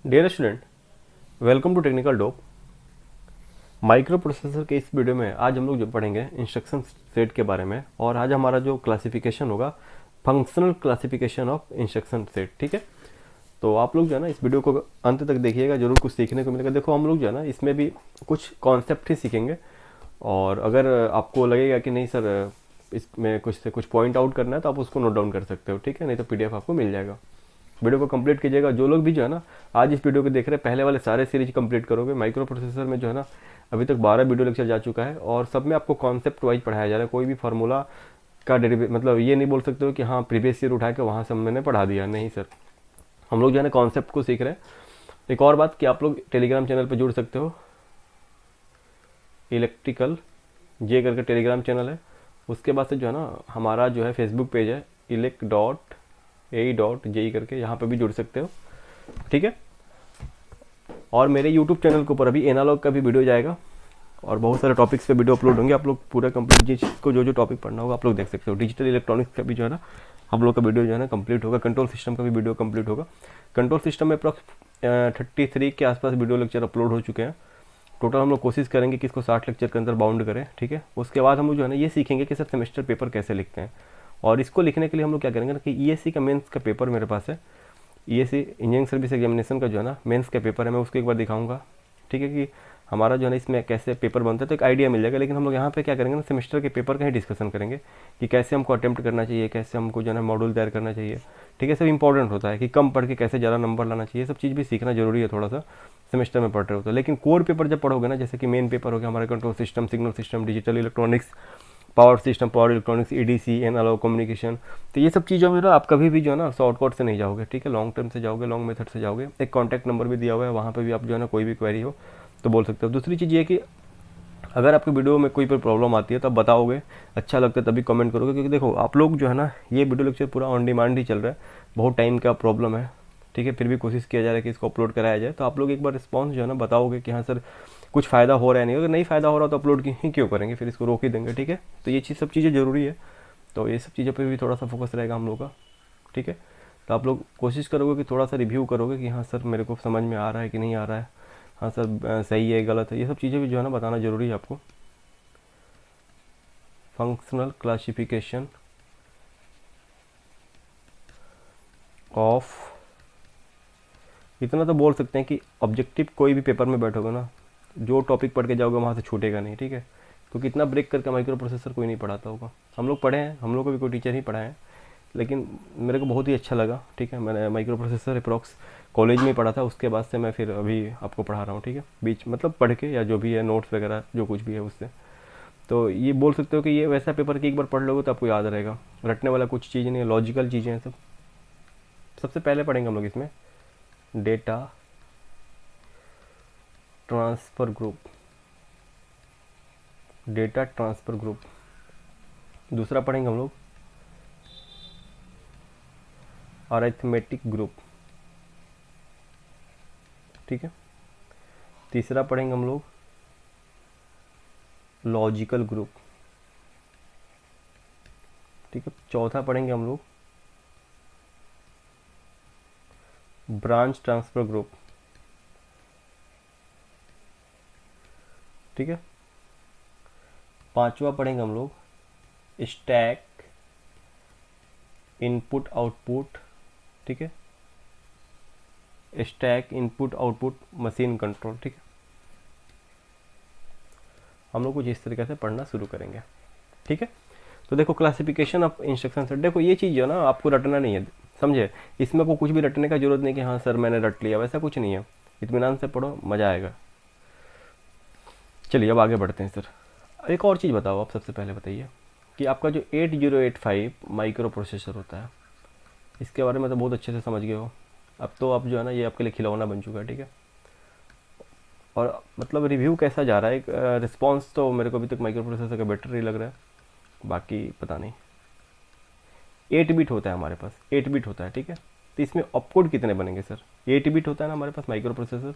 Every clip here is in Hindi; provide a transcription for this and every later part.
Dear student, welcome to technical dope. Microprocessor के इस वीडियो में आज हम लोग जो पढ़ेंगे इंस्ट्रक्शन सेट के बारे में, और आज हमारा जो क्लासिफिकेशन होगा functional classification of instruction set. ठीक है, तो आप लोग जो है ना इस वीडियो को अंत तक देखिएगा, जरूर कुछ सीखने को मिलेगा। देखो हम लोग जो है ना इसमें भी कुछ कॉन्सेप्ट ही सीखेंगे, और अगर आपको लगेगा कि नहीं सर इसमें कुछ से कुछ पॉइंट आउट करना है तो आप उसको नोट डाउन कर सकते हो। ठीक है, नहीं तो पीडीएफ आपको मिल जाएगा। वीडियो को कंप्लीट कीजिएगा। जो लोग भी जो है ना आज इस वीडियो को देख रहे हैं, पहले वाले सारे सीरीज कंप्लीट करोगे। माइक्रो प्रोसेसर में जो है ना अभी तक 12 वीडियो लेक्चर जा चुका है, और सब में आपको कॉन्सेप्ट वाइज पढ़ाया जा रहा है। कोई भी फार्मूला का डेरिवेटिव मतलब ये नहीं बोल सकते हो कि हाँ प्रीवियस ईयर उठा के वहाँ से मैंने पढ़ा दिया, नहीं सर। हम लोग जो है ना कॉन्सेप्ट को सीख रहे हैं। एक और बात कि आप लोग टेलीग्राम चैनल पर जुड़ सकते हो, इलेक्ट्रिकल जे करके टेलीग्राम चैनल है। उसके बाद से जो है ना हमारा जो है फेसबुक पेज है elec.ai.je करके, यहाँ पे भी जुड़ सकते हो। ठीक है, और मेरे यूट्यूब चैनल के ऊपर अभी एनालॉग का भी वीडियो जाएगा, और बहुत सारे टॉपिक्स पे वीडियो अपलोड होंगे। आप लोग पूरा कंप्लीट जिसको जो जो टॉपिक पढ़ना होगा आप लोग देख सकते हो। डिजिटल इलेक्ट्रॉनिक्स का भी जो है ना हम लोग का वीडियो जो है ना कंप्लीट होगा। कंट्रोल सिस्टम का भी वीडियो कंप्लीट होगा। कंट्रोल सिस्टम में अप्रॉक्स 33 के आसपास वीडियो लेक्चर अपलोड हो चुके हैं। टोटल हम लोग कोशिश करेंगे कि इसको 60 लेक्चर के अंदर बाउंड करें। ठीक है, उसके बाद हम लोग जो है ना ये सीखेंगे कि सर सेमेस्टर पेपर कैसे लिखते हैं, और इसको लिखने के लिए हम लोग क्या करेंगे ना कि ईएससी का मेंस का पेपर मेरे पास है। ईएससी इंजीनियरिंग सर्विस एग्जामिनेशन का जो है ना मेंस का पेपर है, मैं उसको एक बार दिखाऊंगा। ठीक है, कि हमारा जो है ना इसमें कैसे पेपर बनता है, तो एक आइडिया मिल जाएगा। लेकिन हम लोग यहाँ पे क्या करेंगे ना सेमेस्टर के पेपर का ही डिस्कशन करेंगे कि कैसे हमको अटेम्प्ट करना चाहिए, कैसे हमको जो है ना मॉड्यूल तैयार करना चाहिए। ठीक है, सब इंपॉर्टेंट होता है कि कम पढ़ के कैसे ज़्यादा नंबर लाना चाहिए। सब चीज़ भी सीखना जरूरी है थोड़ा सा, सेमेस्टर में पढ़ रहे हो तो। लेकिन कोर पेपर जब पढ़ोगे ना, जैसे कि मेन पेपर हो गया हमारा control system, signal system, digital electronics, power system, power electronics, EDC, analog communication, तो ये सब चीज़ों में ना आप कभी भी जो है ना शॉर्टकट से नहीं जाओगे। ठीक है, लॉन्ग टर्म से जाओगे, लॉन्ग मेथड से जाओगे। एक कॉन्टैक्ट नंबर भी दिया हुआ है, वहाँ पे भी आप जो है ना कोई भी क्वेरी हो तो बोल सकते हो। दूसरी चीज़ ये कि अगर आपकी वीडियो में कोई प्रॉब्लम आती है तो आप बताओगे, अच्छा लगता है तभी कमेंट करोगे। क्योंकि देखो आप लोग जो है ना ये वीडियो लेक्चर पूरा ऑन डिमांड ही चल रहा है, बहुत टाइम का प्रॉब्लम है। ठीक है, फिर भी कोशिश किया जा रहा है कि इसको अपलोड कराया जाए। तो आप लोग एक बार रिस्पॉन्स जो है ना बताओगे कि हाँ सर कुछ फ़ायदा हो रहा है, नहीं अगर नहीं फ़ायदा हो रहा तो अपलोड ही क्यों करेंगे, फिर इसको रोक ही देंगे। ठीक है, तो ये चीज़ सब चीज़ें ज़रूरी है, तो ये सब चीज़ों पर भी थोड़ा सा फोकस रहेगा हम लोग का। ठीक है, तो आप लोग कोशिश करोगे कि थोड़ा सा रिव्यू करोगे कि हाँ सर मेरे को समझ में आ रहा है कि नहीं आ रहा है, हाँ सर सही है गलत है, ये सब चीज़ें भी जो है ना बताना ज़रूरी है आपको। फंक्शनल क्लासिफिकेशन ऑफ, इतना तो बोल सकते हैं कि ऑब्जेक्टिव कोई भी पेपर में बैठोगे ना, जो टॉपिक पढ़ के जाओगे वहाँ से छूटेगा नहीं। ठीक है, क्योंकि इतना ब्रेक करके माइक्रो प्रोसेसर कोई नहीं पढ़ाता होगा। हम लोग पढ़े हैं, हम लोग को भी कोई टीचर ही पढ़ाए हैं, लेकिन मेरे को बहुत ही अच्छा लगा। ठीक है, मैंने माइक्रो प्रोसेसर अप्रॉक्स कॉलेज में ही पढ़ा था, उसके बाद से मैं फिर अभी आपको पढ़ा रहा हूँ। ठीक है, बीच मतलब पढ़ के या जो भी है नोट्स वगैरह जो कुछ भी है उससे। तो ये बोल सकते हो कि ये वैसा पेपर कि एक बार पढ़ लोगे तो आपको याद रहेगा। रटने वाला कुछ चीज़ नहीं है, लॉजिकल चीज़ें हैं सब। सबसे पहले पढ़ेंगे हम लोग इसमें data transfer group, data transfer group. दूसरा पढ़ेंगे हम लोग अरिथमेटिक ग्रुप। ठीक है, तीसरा पढ़ेंगे हम लोग लॉजिकल ग्रुप। ठीक है, चौथा पढ़ेंगे हम लोग ब्रांच ट्रांसफ़र ग्रुप। ठीक है, पांचवा पढ़ेंगे हम लोग स्टैक इनपुट आउटपुट। ठीक है, stack input output machine control. ठीक है, हम लोग कुछ इस तरीके से पढ़ना शुरू करेंगे। ठीक है, तो देखो क्लासिफिकेशन ऑफ इंस्ट्रक्शन सेट, देखो ये चीज़ जो है ना आपको रटना नहीं है, समझे। इसमें आपको कुछ भी रटने का जरूरत नहीं कि हाँ सर मैंने रट लिया, वैसा कुछ नहीं है। इत्मीनान से पढ़ो, मज़ा आएगा। चलिए अब आगे बढ़ते हैं सर। एक और चीज़ बताओ, आप सबसे पहले बताइए कि आपका जो 8085 माइक्रो प्रोसेसर होता है, इसके बारे में तो बहुत अच्छे से समझ गए हो। अब तो आप जो है ना ये आपके लिए खिलौना बन चुका है। ठीक है, और मतलब रिव्यू कैसा जा रहा है, एक रिस्पॉन्स तो मेरे को अभी तक माइक्रो प्रोसेसर का बेटर ही लग रहा है, बाकी पता नहीं। 8 बिट होता है हमारे पास, 8 बिट होता है। ठीक है, तो इसमें ऑपकोड कितने बनेंगे सर। 8 बिट होता है ना हमारे पास माइक्रो प्रोसेसर,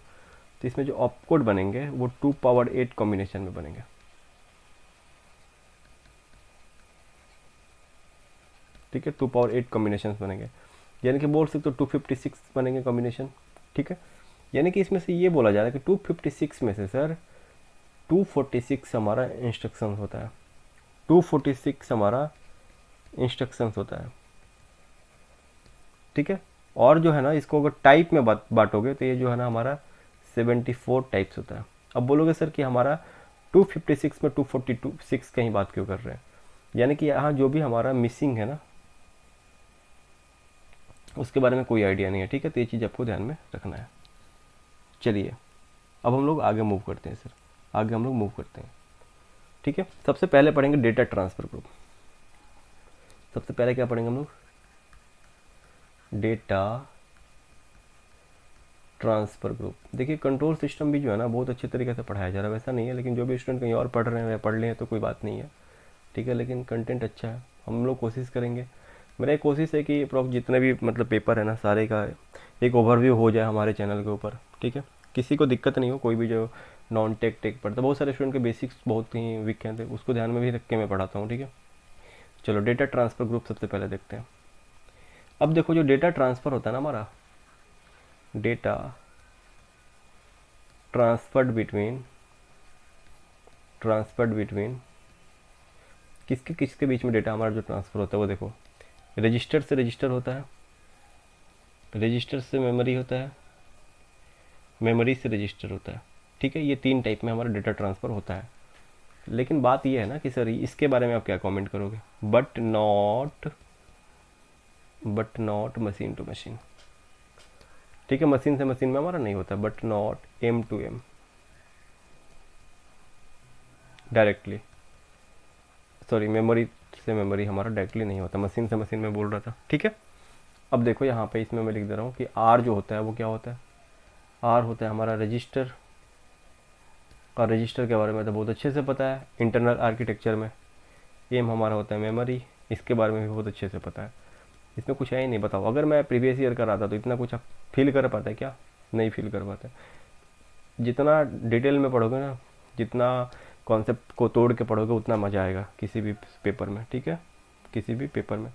तो इसमें जो ऑपकोड बनेंगे वो 2 पावर 8 कॉम्बिनेशन में बनेंगे। ठीक है, 2 पावर 8 कॉम्बिनेशन बनेंगे, यानी कि बोल सकते हो 256 बनेंगे कॉम्बिनेशन। ठीक है, यानी कि इसमें से ये बोला जा रहा है कि 256 में से सर 246 हमारा इंस्ट्रक्शंस होता है, 246 हमारा इंस्ट्रक्शंस होता है, ठीक है। और जो है ना इसको अगर टाइप में बांटोगे तो ये जो है ना हमारा 74 टाइप्स होता है। अब बोलोगे सर कि हमारा 256 में 246 कहीं बात क्यों कर रहे हैं, यानी कि यहाँ जो भी हमारा मिसिंग है ना उसके बारे में कोई आइडिया नहीं है, ठीक है। तो ये चीज़ आपको ध्यान में रखना है। चलिए अब हम लोग आगे मूव करते हैं सर, आगे हम लोग मूव करते हैं, ठीक है। सबसे पहले पढ़ेंगे डेटा ट्रांसफ़र ग्रुप। सबसे पहले क्या पढ़ेंगे हम लोग, डेटा ट्रांसफ़र ग्रुप। देखिए कंट्रोल सिस्टम भी जो है ना बहुत अच्छे तरीके से पढ़ाया जा रहा है, वैसा नहीं है, लेकिन जो भी स्टूडेंट कहीं और पढ़ रहे हैं या पढ़ लें तो कोई बात नहीं है, ठीक है। लेकिन कंटेंट अच्छा है, हम लोग कोशिश करेंगे, मेरा एक कोशिश है कि अप्रॉक्स जितने भी मतलब पेपर है ना सारे का एक ओवरव्यू हो जाए हमारे चैनल के ऊपर, ठीक है। किसी को दिक्कत नहीं हो, कोई भी जो नॉन टेक पढ़ता, बहुत सारे स्टूडेंट के बेसिक्स बहुत ही वीक हैं, तो उसको ध्यान में भी रख के मैं पढ़ाता हूँ, ठीक है। चलो डेटा ट्रांसफ़र ग्रुप सबसे पहले देखते हैं। अब देखो जो डेटा ट्रांसफ़र होता है ना हमारा, डेटा ट्रांसफर्ड बिटवीन किसके किसके बीच में डेटा हमारा जो ट्रांसफ़र होता है वो देखो, रजिस्टर से रजिस्टर होता है, रजिस्टर से मेमोरी होता है, मेमोरी से रजिस्टर होता है, ठीक है। ये 3 टाइप में हमारा डेटा ट्रांसफ़र होता है। लेकिन बात ये है ना कि सर इसके बारे में आप क्या कमेंट करोगे, but not machine to machine, ठीक है। मशीन से मशीन में हमारा नहीं होता, but not M to M directly, sorry memory से मेमोरी हमारा डायरेक्टली नहीं होता, मशीन से मशीन में बोल रहा था, ठीक है। अब देखो यहाँ पे इसमें मैं लिख दे रहा हूँ कि आर जो होता है वो क्या होता है, आर होता है हमारा रजिस्टर, और रजिस्टर के बारे में तो बहुत अच्छे से पता है इंटरनल आर्किटेक्चर में। एम हमारा होता है मेमोरी, इसके बारे में भी बहुत अच्छे से पता है, इसमें कुछ है ही नहीं। बताओ अगर मैं प्रीवियस ईयर का रहा था तो इतना कुछ आप फील कर पाते हैं क्या, नहीं फील कर पाते। जितना डिटेल में पढ़ोगे ना, जितना कॉन्सेप्ट को तोड़ के पढ़ोगे उतना मज़ा आएगा किसी भी पेपर में, ठीक है, किसी भी पेपर में।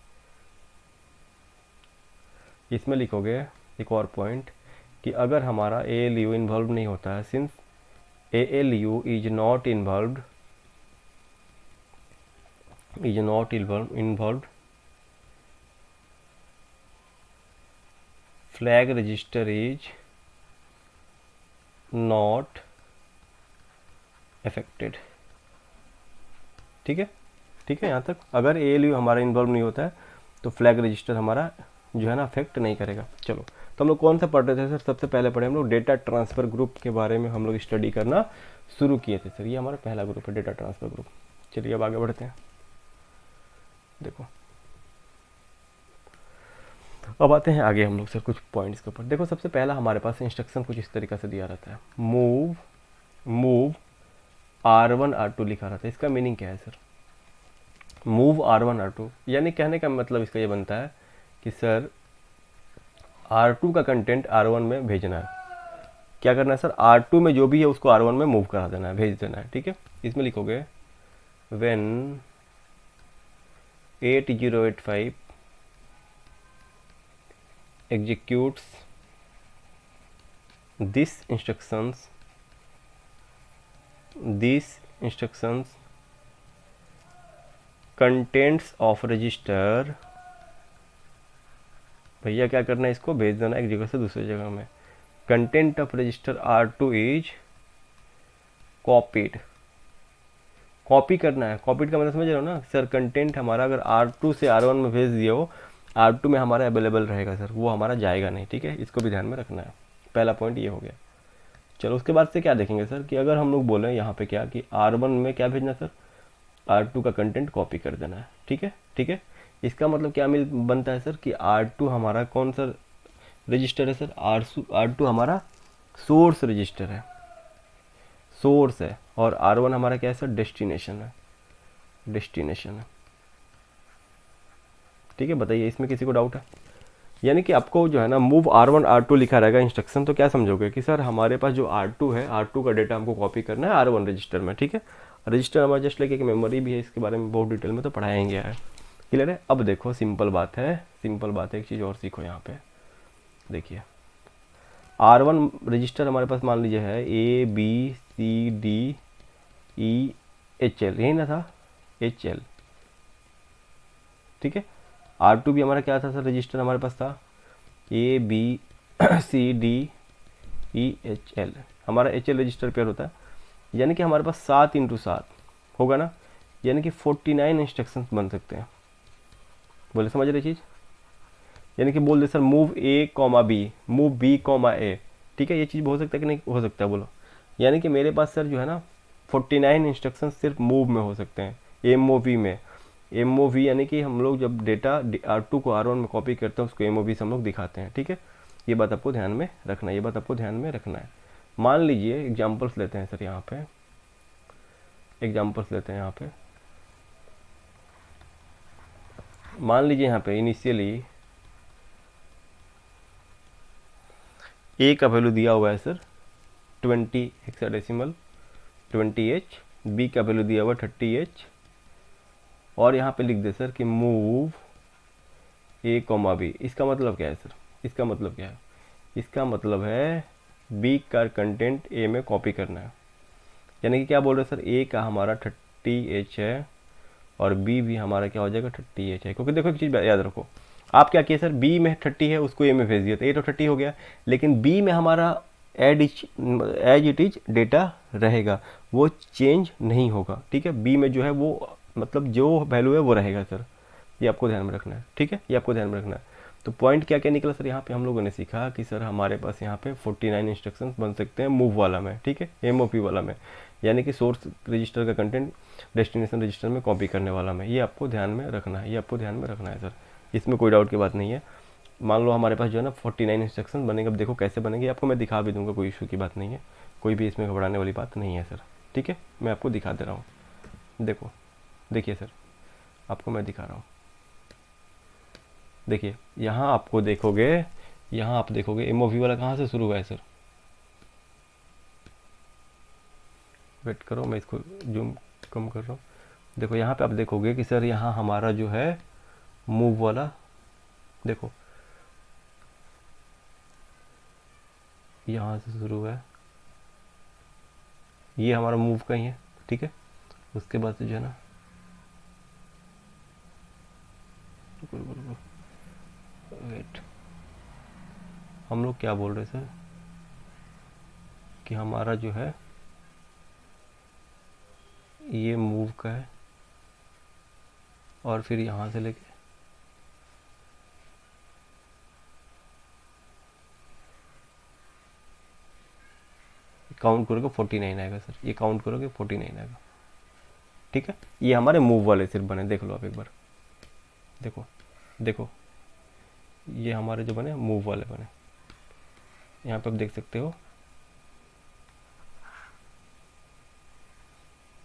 इसमें लिखोगे एक और पॉइंट कि अगर हमारा ALU इन्वॉल्व नहीं होता है, since ALU is not involve flag register is not affected, ठीक है, ठीक है। यहाँ तक अगर ALU हमारा इन्वॉल्व नहीं होता है तो फ्लैग रजिस्टर हमारा जो है ना अफेक्ट नहीं करेगा। चलो तो हम लोग कौन सा पढ़ रहे थे सर, सबसे पहले पढ़े हम लोग डेटा ट्रांसफ़र ग्रुप के बारे में हम लोग स्टडी करना शुरू किए थे सर, ये हमारा पहला ग्रुप है डेटा ट्रांसफ़र ग्रुप। चलिए अब आगे बढ़ते हैं। देखो अब आते हैं आगे हम लोग सर कुछ पॉइंट्स के ऊपर। देखो सबसे पहला हमारे पास इंस्ट्रक्शन कुछ इस तरीके से दिया रहता है, मूव R1 R2 लिखा रहता है। इसका मीनिंग क्या है सर, मूव R1 R2 यानी कहने का मतलब इसका ये बनता है कि सर R2 का कंटेंट R1 में भेजना है। क्या करना है सर, R2 में जो भी है उसको R1 में मूव करा देना है, भेज देना है, ठीक है। इसमें लिखोगे when 8085 executes these instructions contents of register, भैया क्या करना है, इसको भेज देना एक जगह से दूसरी जगह में। Content of register R2 is copied, copy करना है। कॉपीड का मतलब समझ रहे हो ना सर, कंटेंट हमारा अगर R2 से R1 में भेज दिया हो, R2 में हमारा अवेलेबल रहेगा सर, वो हमारा जाएगा नहीं, ठीक है। इसको भी ध्यान में रखना है, पहला पॉइंट ये हो गया। चलो उसके बाद से क्या देखेंगे सर कि अगर हम लोग बोलें यहाँ पे क्या कि R1 में क्या भेजना सर, R2 का कंटेंट कॉपी कर देना है, ठीक है, ठीक है। इसका मतलब क्या बनता है सर कि R2 हमारा कौन सा रजिस्टर है सर, R2 हमारा सोर्स रजिस्टर है, सोर्स है, और R1 हमारा क्या है सर, डेस्टिनेशन है, डेस्टिनेशन है, ठीक है। बताइए इसमें किसी को डाउट है, यानी कि आपको जो है ना मूव R1 R2 लिखा रहेगा इंस्ट्रक्शन, तो क्या समझोगे कि सर हमारे पास जो R2 है, R2 का डेटा हमको कॉपी करना है R1 रजिस्टर में, ठीक है। रजिस्टर हमारा जस्ट लेके मेमोरी भी है, इसके बारे में बहुत डिटेल में तो पढ़ाया ही गया है, क्लियर है। अब देखो सिंपल बात है, एक चीज़ और सीखो यहाँ पे। देखिए R1 रजिस्टर हमारे पास मान लीजिए है ABCDEHL, यही ना था, HL, ठीक है। R2 भी हमारा क्या था सर, रजिस्टर हमारे पास था ABCDEHL, हमारा HL रजिस्टर पेयर होता है, यानी कि हमारे पास 7 × 7 होगा ना, यानी कि 49 इंस्ट्रक्शंस बन सकते हैं। बोले समझ रहे चीज़, यानी कि बोल दे sir move A, move B, A, ठीक है, ये चीज़ हो सकता है कि नहीं हो सकता है, बोलो। यानी कि मेरे पास सर जो है ना 49 इंस्ट्रक्शन सिर्फ मूव में हो सकते हैं, MOV में। MOV यानी कि हम लोग जब डेटा R2 को R1 में कॉपी करते हैं उसको MOV से हम लोग दिखाते हैं, ठीक है। ये बात आपको ध्यान में रखना है, ये बात आपको ध्यान में रखना है। मान लीजिए एग्जाम्पल्स लेते हैं सर, यहाँ पे एग्जाम्पल्स लेते हैं। यहाँ पे मान लीजिए यहाँ पे इनिशियली A का वैल्यू दिया हुआ है सर 20 हेक्साडेसिमल 20H, B का वैल्यू दिया हुआ 30H, और यहाँ पे लिख दे सर कि मूव A, B। इसका मतलब क्या है सर, इसका मतलब क्या है, इसका मतलब है B का कंटेंट A में कॉपी करना है। यानी कि क्या बोल रहे हैं सर, A का हमारा 30H है और B भी हमारा क्या हो जाएगा 30H है। क्योंकि देखो एक चीज़ याद रखो, आप क्या किए सर, B में 30 है उसको A में भेज दिया तो A तो 30 हो गया, लेकिन B में हमारा एज इट इज डेटा रहेगा, वो चेंज नहीं होगा, ठीक है। B में जो है वो मतलब जो वैल्यू है वो रहेगा सर, ये आपको ध्यान में रखना है, ठीक है, ये आपको ध्यान में रखना है। तो पॉइंट क्या क्या निकला सर, यहाँ पे हम लोगों ने सीखा कि सर हमारे पास यहाँ पे 49 इंस्ट्रक्शंस बन सकते हैं मूव वाला में, ठीक है, MOP वाला में, यानी कि सोर्स रजिस्टर का कंटेंट डेस्टिनेशन रजिस्टर में कॉपी करने वाला में। ये आपको ध्यान में रखना है, ये आपको ध्यान में रखना है सर, इसमें कोई डाउट की बात नहीं है। मान लो हमारे पास जो है ना 49 इंस्ट्रक्शन बनेंगे, अब देखो कैसे बनेंगे आपको मैं दिखा भी दूंगा, कोई इशू की बात नहीं है, कोई भी इसमें घबराने वाली बात नहीं है सर, ठीक है। मैं आपको दिखा दे रहा हूँ, देखो, देखिए सर आपको मैं दिखा रहा हूँ, देखिए यहाँ आपको देखोगे, यहाँ आप देखोगे MOV वाला कहाँ से शुरू हुआ है सर, वेट करो मैं इसको जूम कम कर रहा हूँ। देखो यहाँ पे आप देखोगे कि सर यहाँ हमारा जो है मूव वाला, देखो यहाँ से शुरू हुआ है, ये हमारा मूव का ही है, ठीक है। उसके बाद से जो है ना, वेट, हम लोग क्या बोल रहे सर कि हमारा जो है ये मूव का है, और फिर यहाँ से लेके काउंट करोगे 49 आएगा सर, ये काउंट करोगे 49 आएगा, ठीक है। ये हमारे मूव वाले सिर्फ बने, देख लो आप एक बार, देखो देखो ये हमारे जो बने मूव वाले बने, यहाँ पे आप देख सकते हो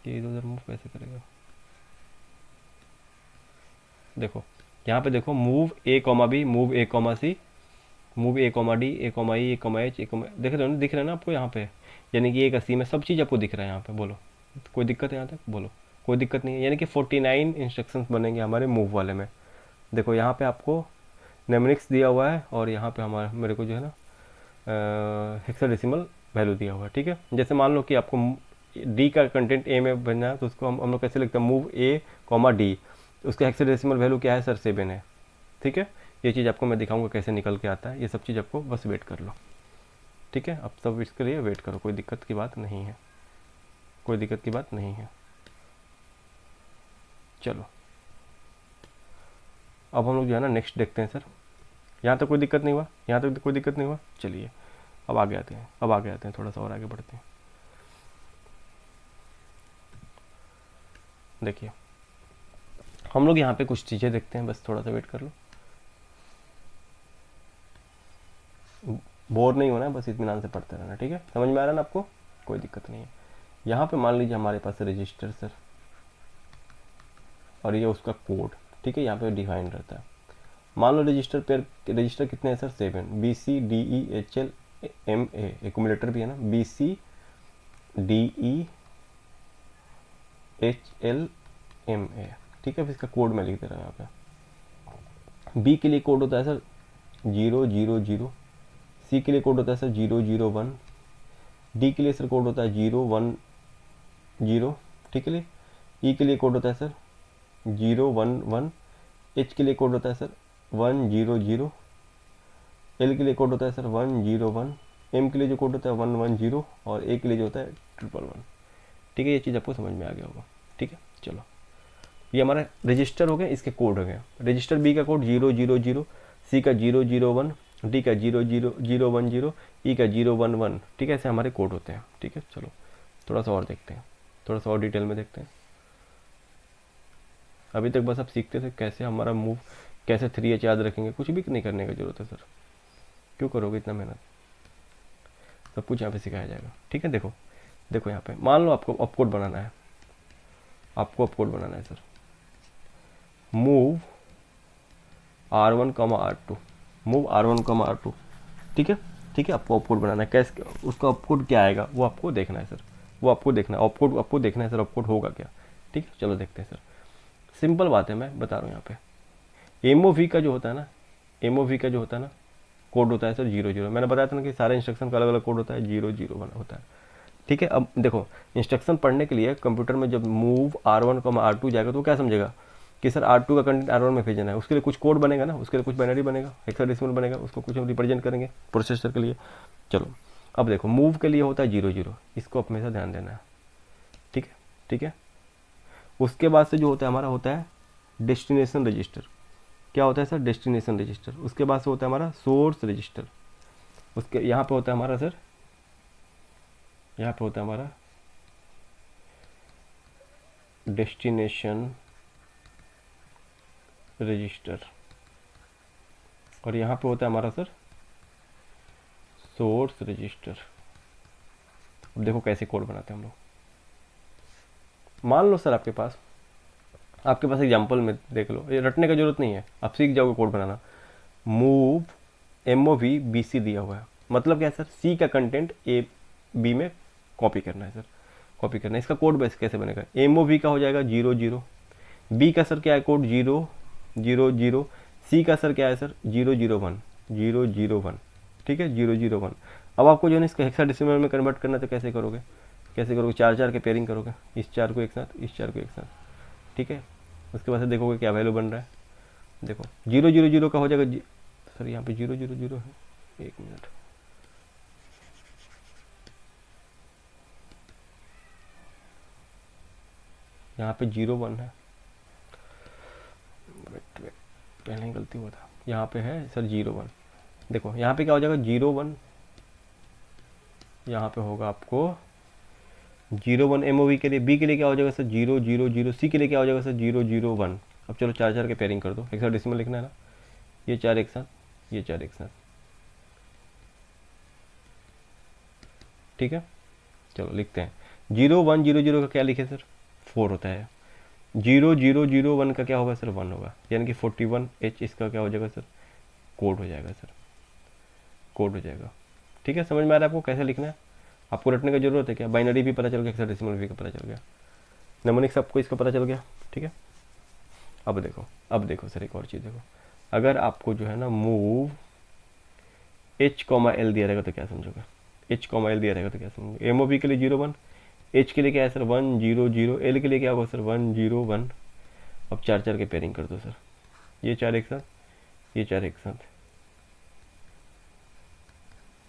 कि इधर उधर मूव कैसे करेगा। देखो यहाँ पे देखो move A, B, move A, C, move A, D, A, E, A, H, देख रहे हो ना, दिख रहा है ना आपको यहाँ पे, यानी कि एक सी में सब चीज़ आपको दिख रहा है यहाँ पे, बोलो कोई दिक्कत है यहाँ तक, बोलो कोई दिक्कत नहीं है। यानी कि 49 इंस्ट्रक्शंस बनेंगे हमारे मूव वाले में। देखो यहाँ पे आपको नेमनिक्स दिया हुआ है और यहाँ पे हमारा मेरे को जो है ना हेक्साडेसिमल वैल्यू दिया हुआ है, ठीक है। जैसे मान लो कि आपको डी का कंटेंट ए में बनना है तो उसको हम लोग कैसे लिखते हैं, मूव A, D, उसका हेक्साडेसिमल वैल्यू क्या है सर 7 है, ठीक है। ये चीज़ आपको मैं दिखाऊंगा कैसे निकल के आता है, ये सब चीज़ आपको बस वेट कर लो, ठीक है। अब सब इसके लिए वेट करो, कोई दिक्कत की बात नहीं है, कोई दिक्कत की बात नहीं है। चलो अब हम लोग जो है ना नेक्स्ट देखते हैं सर, यहाँ तक कोई दिक्कत नहीं हुआ, यहाँ तक कोई दिक्कत नहीं हुआ, चलिए अब आगे आते हैं, अब आगे आते हैं, थोड़ा सा और आगे बढ़ते हैं। देखिए हम लोग यहाँ पे कुछ चीज़ें देखते हैं, बस थोड़ा सा वेट कर लो, बोर नहीं होना है, बस इत्मीनान से पढ़ते रहना, ठीक है। समझ में आ रहा है ना आपको, कोई दिक्कत नहीं है। यहाँ पे मान लीजिए हमारे पास रजिस्टर सर, और ये उसका कोड, ठीक है, यहाँ पे डिफाइन रहता है। मान लो रजिस्टर पेयर, रजिस्टर कितने हैं सर 7, BCDEHL MA, एक्यूमुलेटर भी है ना, BCDEHL MA, ठीक है। फिर इसका कोड मैं लिख दे रहा हूँ यहाँ पे। बी के लिए कोड होता है सर 0007, सी के लिए कोड होता है सर 001, डी के लिए सर कोड होता है 010, ठीक है। ई के लिए कोड होता है सर 011, एच के लिए कोड होता है सर 100, एल के लिए कोड होता है सर 101, एम के लिए जो कोड होता है 110 और ए के लिए जो होता है 111। ठीक है, ये चीज़ आपको समझ में आ गया होगा। ठीक है, चलो ये हमारा रजिस्टर हो गया, इसके कोड हो गए। रजिस्टर बी का कोड 000, सी का 001, डी का 00010, ई का 011। ठीक है, ऐसे हमारे कोड होते हैं। ठीक है, चलो थोड़ा सा और देखते हैं, थोड़ा सा और डिटेल में देखते हैं। अभी तक बस आप सीखते थे कैसे हमारा मूव, कैसे 3H याद रखेंगे, कुछ भी नहीं करने की जरूरत है सर। क्यों करोगे इतना मेहनत, सब कुछ यहाँ पे सिखाया जाएगा। ठीक है, देखो देखो यहाँ पे मान लो आपको अपकोड बनाना है, आपको अपकोड बनाना है sir. Move R1, R2, move R1, R2। ठीक है, ठीक है, आपको अपकोड बनाना है। कैसे उसका अपकोड क्या आएगा वो आपको देखना है सर, वो आपको देखना है, अपकोड आपको देखना है सर, अपकोड होगा क्या। ठीक है, चलो देखते हैं सर। सिंपल बात है, मैं बता रहा हूँ यहाँ पे। एमओवी का जो होता है ना, एमओवी का जो होता है ना कोड होता है सर 00। मैंने बताया था ना कि सारे इंस्ट्रक्शन का अलग अलग कोड होता है, 001 होता है। ठीक है, अब देखो इंस्ट्रक्शन पढ़ने के लिए कंप्यूटर में जब मूव R1, R2 जाएगा तो क्या समझेगा कि सर R2 का कंटेंट R1 में भेजना है। उसके लिए कुछ कोड बनेगा ना, उसके लिए कुछ बाइनरी बनेगा, हेक्साडेसिमल बनेगा, उसको कुछ हम रिप्रेजेंट करेंगे प्रोसेसर के लिए। चलो अब देखो मूव के लिए होता है 00, इसको हमेशा ध्यान देना है। ठीक है, ठीक है। उसके बाद से जो होता है हमारा होता है डेस्टिनेशन रजिस्टर। क्या होता है सर, डेस्टिनेशन रजिस्टर। उसके बाद से होता है हमारा सोर्स रजिस्टर। उसके यहाँ पे होता है हमारा सर, यहाँ पे होता है हमारा डेस्टिनेशन रजिस्टर और यहाँ पे होता है हमारा सर सोर्स रजिस्टर। अब देखो कैसे कोड बनाते हैं हम लोग। मान लो सर आपके पास एग्जांपल में देख लो, ये रटने का जरूरत नहीं है, आप सीख जाओगे कोड बनाना। मूव MOV BC दिया हुआ है, मतलब क्या है सर, सी का कंटेंट ए बी में कॉपी करना है सर, कॉपी करना है। इसका कोड बेस कैसे बनेगा, MOV का हो जाएगा 00, बी का सर क्या है कोड 000, सी का सर क्या है सर 001। ठीक है, 001। अब आपको जो है इसका हेक्साडेसिमल में कन्वर्ट करना, तो कैसे करोगे, कैसे करोगे, 4 के पेयरिंग करोगे, इस 4 को एक साथ, इस 4 को एक साथ। ठीक है, उसके बाद से देखोगे क्या वैल्यू बन रहा है। देखो 000 का हो जाएगा सर, यहाँ पे 000 है, एक मिनट, यहाँ पे 01 है, वेट पहले ही गलती हुआ था, यहाँ पे है सर 01। देखो यहाँ पे क्या हो जाएगा 01, यहाँ पे होगा आपको 01 MOV के लिए, बी के लिए क्या हो जाएगा सर 000, सी के लिए क्या हो जाएगा सर 001। अब चलो 4 के पेयरिंग कर दो, हेक्साडेसिमल लिखना है ना, ये 4 एक साथ, ये 4 एक साथ। ठीक है, चलो लिखते हैं 0100 का क्या लिखे सर 4 होता है, 0001 का क्या होगा सर 1 होगा, यानी कि 41H इसका क्या हो जाएगा सर, कोड हो जाएगा सर, कोड हो जाएगा। ठीक है, समझ में आ रहा है आपको कैसे लिखना है, आपको रटने की जरूरत है क्या, बाइनरी भी पता चल गया, हेक्साडेसिमल भी पता चल गया, नेमोनिक सबको इसका पता चल गया। ठीक है, अब देखो सर एक और चीज़ देखो, अगर आपको जो है ना मूव H, L दिया रहेगा तो क्या समझोगे, H, L दिया रहेगा तो क्या समझोगे, MOV के लिए 01, H के लिए क्या है सर 100, L के लिए क्या होगा सर 101। अब 4 के पेयरिंग कर दो सर, ये 4 एक साथ, ये 4 एक साथ।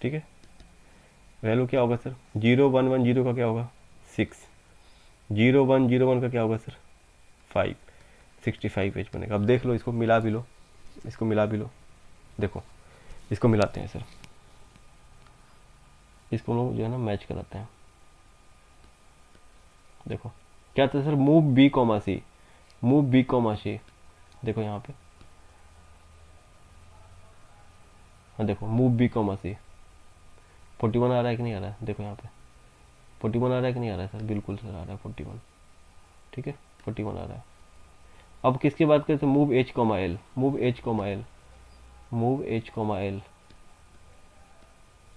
ठीक है, वैल्यू क्या होगा सर 0110 का क्या होगा 6, 0101 का क्या होगा सर 5, 65H बनेगा। अब देख लो, इसको मिला भी लो, इसको मिला भी लो, देखो इसको मिलाते हैं सर, इसको लोग जो है ना मैच कराते हैं। देखो क्या था sir, move B, C, move B, C। देखो यहाँ पे, हाँ देखो मूव B, C 41 आ रहा है कि नहीं आ रहा है, देखो यहाँ पे 41 आ रहा है कि नहीं आ रहा है सर, बिल्कुल सर आ रहा है 41। ठीक है, 41 आ रहा है। अब किसकी बात करें तो move H, L, move H, L, move H, L।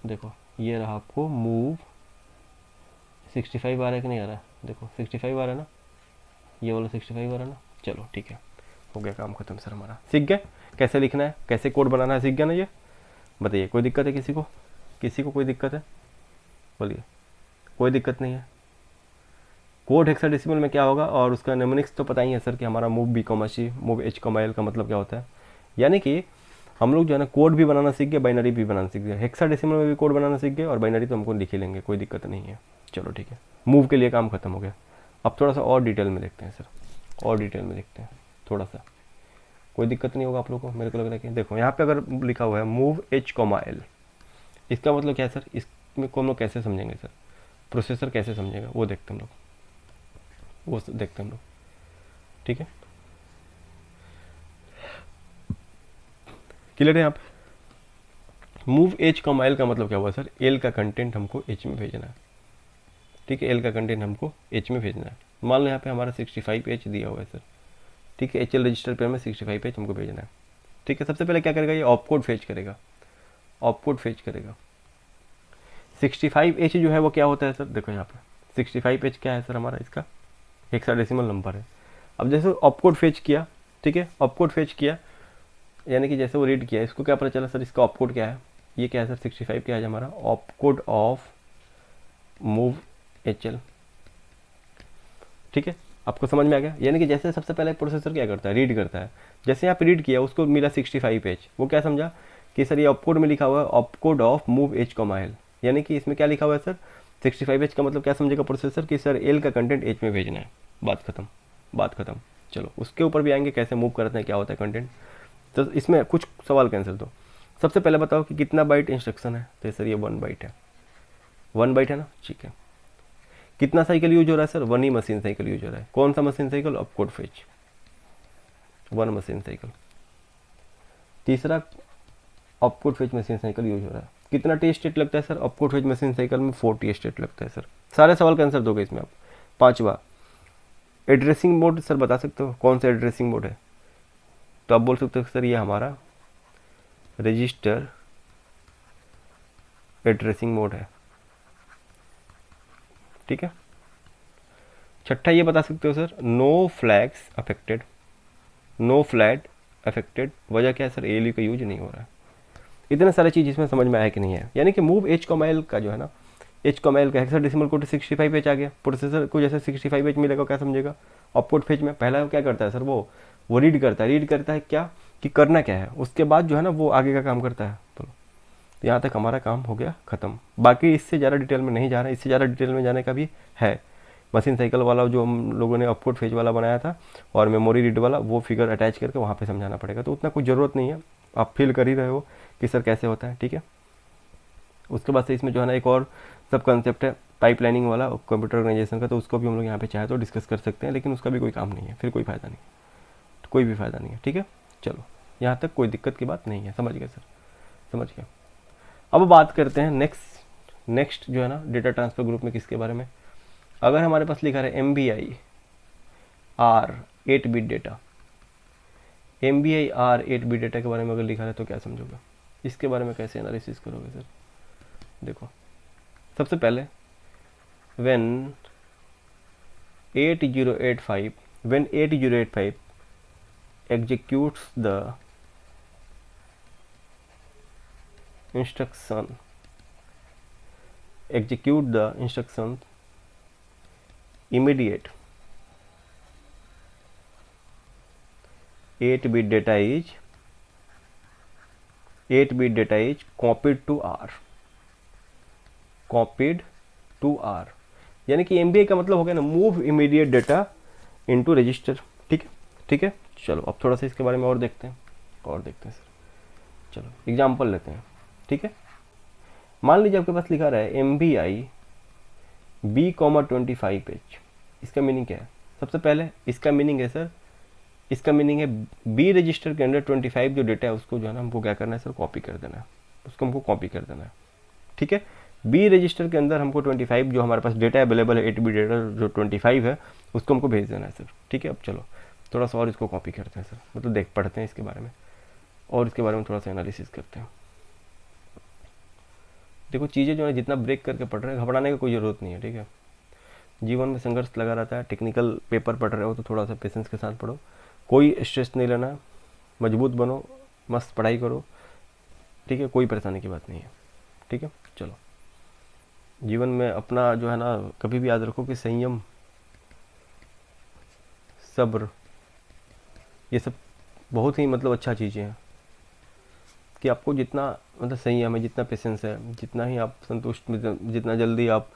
देखो ये रहा आपको मूव 65 आ रहा है कि नहीं आ रहा है, देखो 65 आ रहा है ना, ये वाला 65 आ रहा है ना। चलो ठीक है, हो गया काम खत्म सर हमारा, सीख गए कैसे लिखना है, कैसे कोड बनाना है, सीख गया ना ये। बताइए कोई दिक्कत है किसी को? किसी को कोई दिक्कत है? बोलिए। कोई दिक्कत नहीं है। कोड हेक्साडेसिमल में क्या होगा और उसका नेमोनिक्स तो पता ही है सर कि हमारा मूव बी कॉमा सी मूव एच कॉमा एल का मतलब क्या होता है। यानी कि हम लोग जो है ना कोड भी बनाना सीख गए, बाइनरी भी बनाना सीख गए, हेक्साडेसिमल में भी कोड बनाना सीख गए और बाइनरी तो हमको लिख ही लेंगे, कोई दिक्कत नहीं है। चलो ठीक है, मूव के लिए काम खत्म हो गया। अब थोड़ा सा और डिटेल में देखते हैं सर, और डिटेल में देखते हैं थोड़ा सा। कोई दिक्कत नहीं होगा आप लोगों को, मेरे को लग रहा है कि देखो यहाँ पे अगर लिखा हुआ है मूव एच कॉमा एल, इसका मतलब क्या है सर? इसमें को हम लोग कैसे समझेंगे सर? प्रोसेसर कैसे समझेगा वो देखते हैं हम लोग, वो देखते हैं हम लोग। ठीक है, क्लियर है यहाँ पे? मूव एच कॉमा एल का मतलब क्या हुआ सर? एल का कंटेंट हमको एच में भेजना है। ठीक है, एल का कंटेंट हमको एच में भेजना है। मान लो यहाँ पे हमारा 65 एच दिया हुआ है सर। ठीक है, एच एल रजिस्टर पे हमें 65 एच हमको भेजना है। ठीक है, सबसे पहले क्या करेगा? ये ऑपकोड फेच करेगा, ऑपकोड फेच करेगा। 65 एच जो है वो क्या होता है सर? देखो यहाँ पे 65 एच क्या है सर? हमारा इसका हेक्साडेसिमल नंबर है। अब जैसे ऑपकोड फेच किया, ठीक है, ऑपकोड फेच किया यानी कि जैसे वो रीड किया, इसको क्या पता चला सर? इसका ऑपकोड क्या है? ये क्या है सर? 65 क्या है हमारा? Opcode of move H L. ठीक है, आपको समझ में आ गया? यानी कि जैसे सबसे पहले प्रोसेसर क्या करता है? रीड करता है। जैसे यहाँ पे रीड किया, उसको मिला 65 एच, वो क्या समझा कि सर ये ऑपकोड में लिखा हुआ है opcode of move H comma L, यानी कि इसमें क्या लिखा हुआ है सर? 65 एच का मतलब क्या समझेगा प्रोसेसर कि सर एल का कंटेंट एच में भेजना है। बात खत्म, बात खत्म। चलो उसके ऊपर भी आएंगे कैसे मूव करते हैं, क्या होता है कंटेंट। तो इसमें कुछ सवाल कैंसिल। तो सबसे पहले बताओ कि कितना बाइट इंस्ट्रक्शन है? तो सर ये 1 बाइट है, 1 बाइट है ना? ठीक है। कितना साइकिल यूज हो रहा है सर? 1 ही मशीन साइकिल यूज हो रहा है। कौन सा machine cycle? Opcode fetch, 1 machine cycle. तीसरा opcode fetch machine cycle use हो रहा है। कितना टी स्टेट लगता है sir? Opcode fetch machine cycle में 40 स्टेट लगता है सर। सारे सवाल का आंसर दोगे इसमें आप। पांचवा एड्रेसिंग मोड सर बता सकते हो कौन सा एड्रेसिंग मोड है? तो आप बोल सकते हो सर ये हमारा रजिस्टर एड्रेसिंग मोड है। ठीक है। छठा ये बता सकते हो sir no flags affected, no flag affected. वजह क्या है सर? एएलयू का यूज नहीं हो रहा है। इतने सारे चीज़ इसमें समझ में आया कि नहीं है? यानी कि मूव एच कॉमा एल का जो है ना, एच कॉमा एल का हेक्साडेसिमल कोड 65 एच आ गया। प्रोसेसर को जैसे 65 एच मिलेगा, क्या समझेगा? ऑपकोड फेच में पहला क्या करता है सर? वो रीड करता है। रीड करता है क्या कि करना क्या है, उसके बाद जो है ना वो आगे का काम करता है। तो यहाँ तक हमारा काम हो गया ख़त्म। बाकी इससे ज़्यादा डिटेल में नहीं जा रहा है, इससे ज़्यादा डिटेल में जाने का भी है। मशीन साइकिल वाला जो हम लोगों ने ऑपकोड फेज वाला बनाया था और मेमोरी रीड वाला, वो फिगर अटैच करके वहाँ पे समझाना पड़ेगा। तो उतना कुछ ज़रूरत नहीं है, आप फील कर ही रहे हो कि सर कैसे होता है। ठीक है। उसके बाद से इसमें जो है ना एक और सब कंसेप्ट है पाइपलाइनिंग वाला कंप्यूटर ऑर्गेनाइजेशन का, तो उसको भी हम लोग यहाँ पे चाहे तो डिस्कस कर सकते हैं, लेकिन उसका भी कोई काम नहीं है, फिर कोई फ़ायदा नहीं, तो कोई भी फ़ायदा नहीं है। ठीक है, चलो यहाँ तक कोई दिक्कत की बात नहीं है। समझ गए सर? समझ गए। अब बात करते हैं नेक्स्ट जो है ना डेटा ट्रांसफ़र ग्रुप में किसके बारे में। अगर हमारे पास लिखा है MBI R 8 bit data, MBI R 8 bit data के बारे में अगर लिखा है तो क्या समझोगे? इसके बारे में कैसे एनालिसिस करोगे सर? देखो सबसे पहले when 8085 executes the instruction immediate 8-bit data is copied to R, यानी कि MBI का मतलब हो गया ना move immediate data into register. ठीक है, ठीक है। चलो अब थोड़ा सा इसके बारे में और देखते हैं सर। चलो एग्जांपल लेते हैं। ठीक है, मान लीजिए आपके पास लिखा रहा है MBI B,25H। इसका मीनिंग क्या है? सबसे पहले इसका मीनिंग है सर, इसका मीनिंग है बी रजिस्टर के अंदर 25 जो डेटा है उसको जो है ना हमको क्या करना है सर? कॉपी कर देना है, उसको हमको कॉपी कर देना है। ठीक है, बी रजिस्टर के अंदर हमको 25 जो हमारे पास डेटा अवेलेबल है 8 बिट डेटा जो 25 है उसको हमको भेज देना है सर। ठीक है, अब चलो थोड़ा सा और इसको कॉपी करते हैं सर, मतलब पढ़ते हैं इसके बारे में और इसके बारे में थोड़ा सा एनालिसिस करते हैं। देखो चीज़ें जो है जितना ब्रेक करके पढ़ रहे हैं, घबराने की कोई ज़रूरत नहीं है। ठीक है, जीवन में संघर्ष लगा रहता है। टेक्निकल पेपर पढ़ रहे हो तो थोड़ा सा पेशेंस के साथ पढ़ो, कोई स्ट्रेस नहीं लेना, मजबूत बनो, मस्त पढ़ाई करो, ठीक है, कोई परेशानी की बात नहीं है। ठीक है, चलो जीवन में अपना जो है ना कभी भी याद रखो कि संयम, सब्र, ये सब बहुत ही मतलब अच्छा चीज़ें हैं कि आपको जितना मतलब संयम है, जितना पेशेंस है, जितना ही आप संतुष्ट, जितना जल्दी आप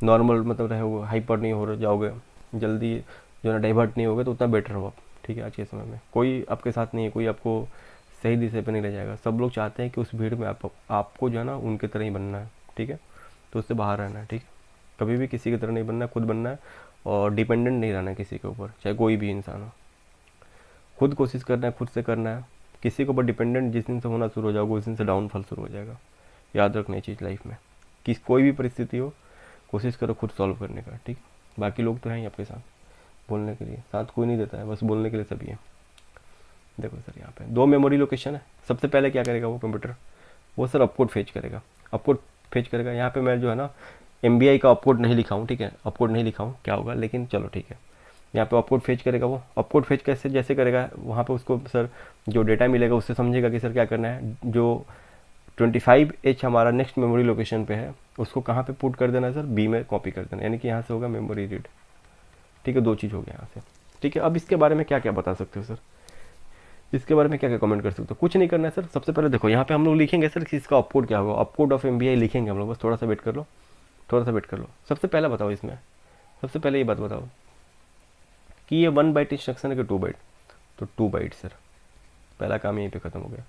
नॉर्मल मतलब रहोगे, हाइपर नहीं हो जाओगे, जल्दी जो है ना डाइवर्ट नहीं होगे, तो उतना बेटर हो आप। ठीक है, आज के समय में कोई आपके साथ नहीं है, कोई आपको सही दिशा पे नहीं ले जाएगा। सब लोग चाहते हैं कि उस भीड़ में आपको जो है ना उनके तरह ही बनना है। ठीक है, तो उससे बाहर रहना है। ठीक है, कभी भी किसी की तरह नहीं बनना है, खुद बनना है और डिपेंडेंट नहीं रहना है किसी के ऊपर, चाहे कोई भी इंसान हो। खुद कोशिश करना है, खुद से करना है। किसी के ऊपर डिपेंडेंट जिस दिन से होना शुरू हो जाओगे, उस दिन से डाउनफॉल शुरू हो जाएगा। याद रखना ये चीज़ लाइफ में कि कोई भी परिस्थिति हो, कोशिश करो खुद सॉल्व करने का। ठीक, बाकी लोग तो हैं ही आपके साथ बोलने के लिए, साथ कोई नहीं देता है, बस बोलने के लिए सभी है। देखो सर यहाँ पे 2 मेमोरी लोकेशन है। सबसे पहले क्या करेगा वो कंप्यूटर, वो सर अपकोड फेच करेगा। अपकोड फेच करेगा, यहाँ पे मैं जो है ना MBI का अपकोड नहीं लिखा हूँ। ठीक है, अपकोड नहीं लिखा हूँ क्या होगा, लेकिन चलो ठीक है। यहाँ पे अपकोड फेच करेगा। वो अपकोड फेच कैसे जैसे करेगा, वहाँ पे उसको सर जो डेटा मिलेगा उससे समझेगा कि सर क्या करना है। जो 25H हमारा नेक्स्ट मेमोरी लोकेशन पे है, उसको कहाँ पे पुट कर देना है सर, B में कॉपी कर देना, यानी कि यहाँ से होगा मेमोरी रीड। ठीक है, 2 चीज़ हो गया यहाँ से। ठीक है, अब इसके बारे में क्या क्या बता सकते हो सर, इसके बारे में क्या क्या कमेंट कर सकते हो। कुछ नहीं करना है सर। सबसे पहले देखो यहाँ पे हम लोग लिखेंगे सर कि इसका अपकोड क्या होगा, अपकोड ऑफ MBI लिखेंगे हम लोग। बस थोड़ा सा वेट कर लो, थोड़ा सा वेट कर लो। सबसे पहले बताओ इसमें, सबसे पहले ये बात बताओ कि ये 1 बाइट इंस्ट्रक्शन है कि 2 बाइट, तो 2 बाइट सर, पहला काम यहीं पे ख़त्म हो गया।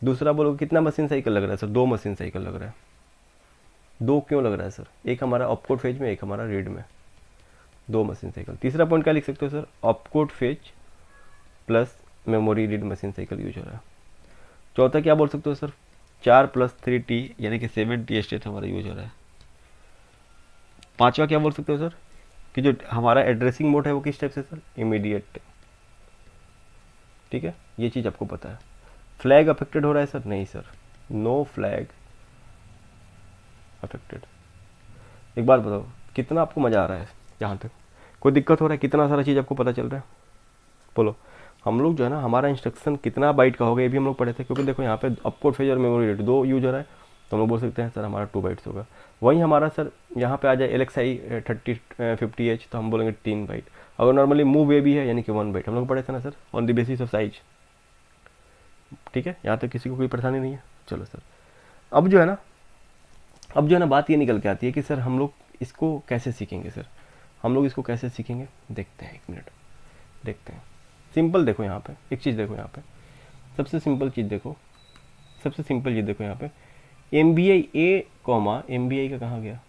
दूसरा बोलो कितना मशीन साइकिल लग रहा है सर, 2 मशीन साइकिल लग रहा है। 2 क्यों लग रहा है सर, एक हमारा अपकोड फेज में, एक हमारा रीड में, 2 मशीन साइकिल। तीसरा पॉइंट क्या लिख सकते हो sir, opcode fetch plus memory read machine cycle use हो रहा है। चौथा क्या बोल सकते हो सर, 4 + 3T यानी कि 7T स्टेट हमारा यूज हो रहा है। पांचवा क्या बोल सकते हो सर कि जो हमारा एड्रेसिंग मोड है वो किस टाइप से सर, इमीडिएट। ठीक है, ये चीज़ आपको पता है। फ्लैग अफेक्टेड हो रहा है सर, नहीं सर, नो फ्लैग अफेक्टेड। एक बार बताओ कितना आपको मज़ा आ रहा है यहाँ तक, कोई दिक्कत हो रहा है, कितना सारा चीज़ आपको पता चल रहा है, बोलो। हम लोग जो है ना हमारा इंस्ट्रक्शन कितना बाइट का होगा ये भी हम लोग पढ़े थे, क्योंकि देखो यहाँ पे अपकोड फेज और मेमोरी रीड 2 यूज हो रहा है, तो हम लोग बोल सकते हैं सर हमारा 2 बाइट्स होगा। वहीं हमारा सर यहाँ पे आ जाए LXI 3050H, तो हम बोलेंगे 3 बाइट। अगर नॉर्मली मूव ए भी है यानी कि 1 बाइट, हम लोग पढ़े थे ना sir, on the basis of size. ठीक है, यहाँ तक किसी को कोई परेशानी नहीं है। चलो सर, अब जो है ना, अब जो है ना बात ये निकल के आती है कि सर हम लोग इसको कैसे सीखेंगे सर, हम लोग इसको कैसे सीखेंगे, देखते हैं, 1 मिनट देखते हैं। सिंपल देखो यहाँ पे एक चीज़, देखो यहाँ पे सबसे सिंपल चीज़ देखो, सबसे सिंपल चीज़ देखो यहाँ पे MBI A कॉमा, MBI का कहाँ गया,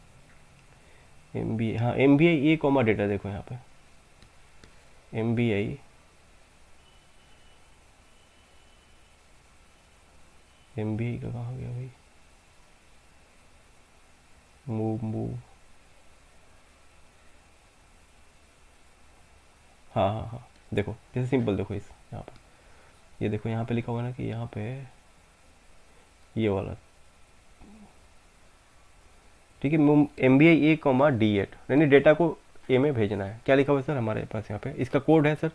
MBI, हाँ MBI A कॉमा डेटा देखो यहाँ पे, MBI का कहाँ गया भाई, मूव, हाँ देखो कैसे सिंपल, देखो इस यहाँ पे, ये देखो यहाँ पे लिखा हुआ है ना कि यहाँ पे ये वाला। ठीक है, MBI A कॉमा D8 यानी डेटा को A में भेजना है। क्या लिखा हुआ है सर हमारे पास यहाँ पे, इसका कोड है सर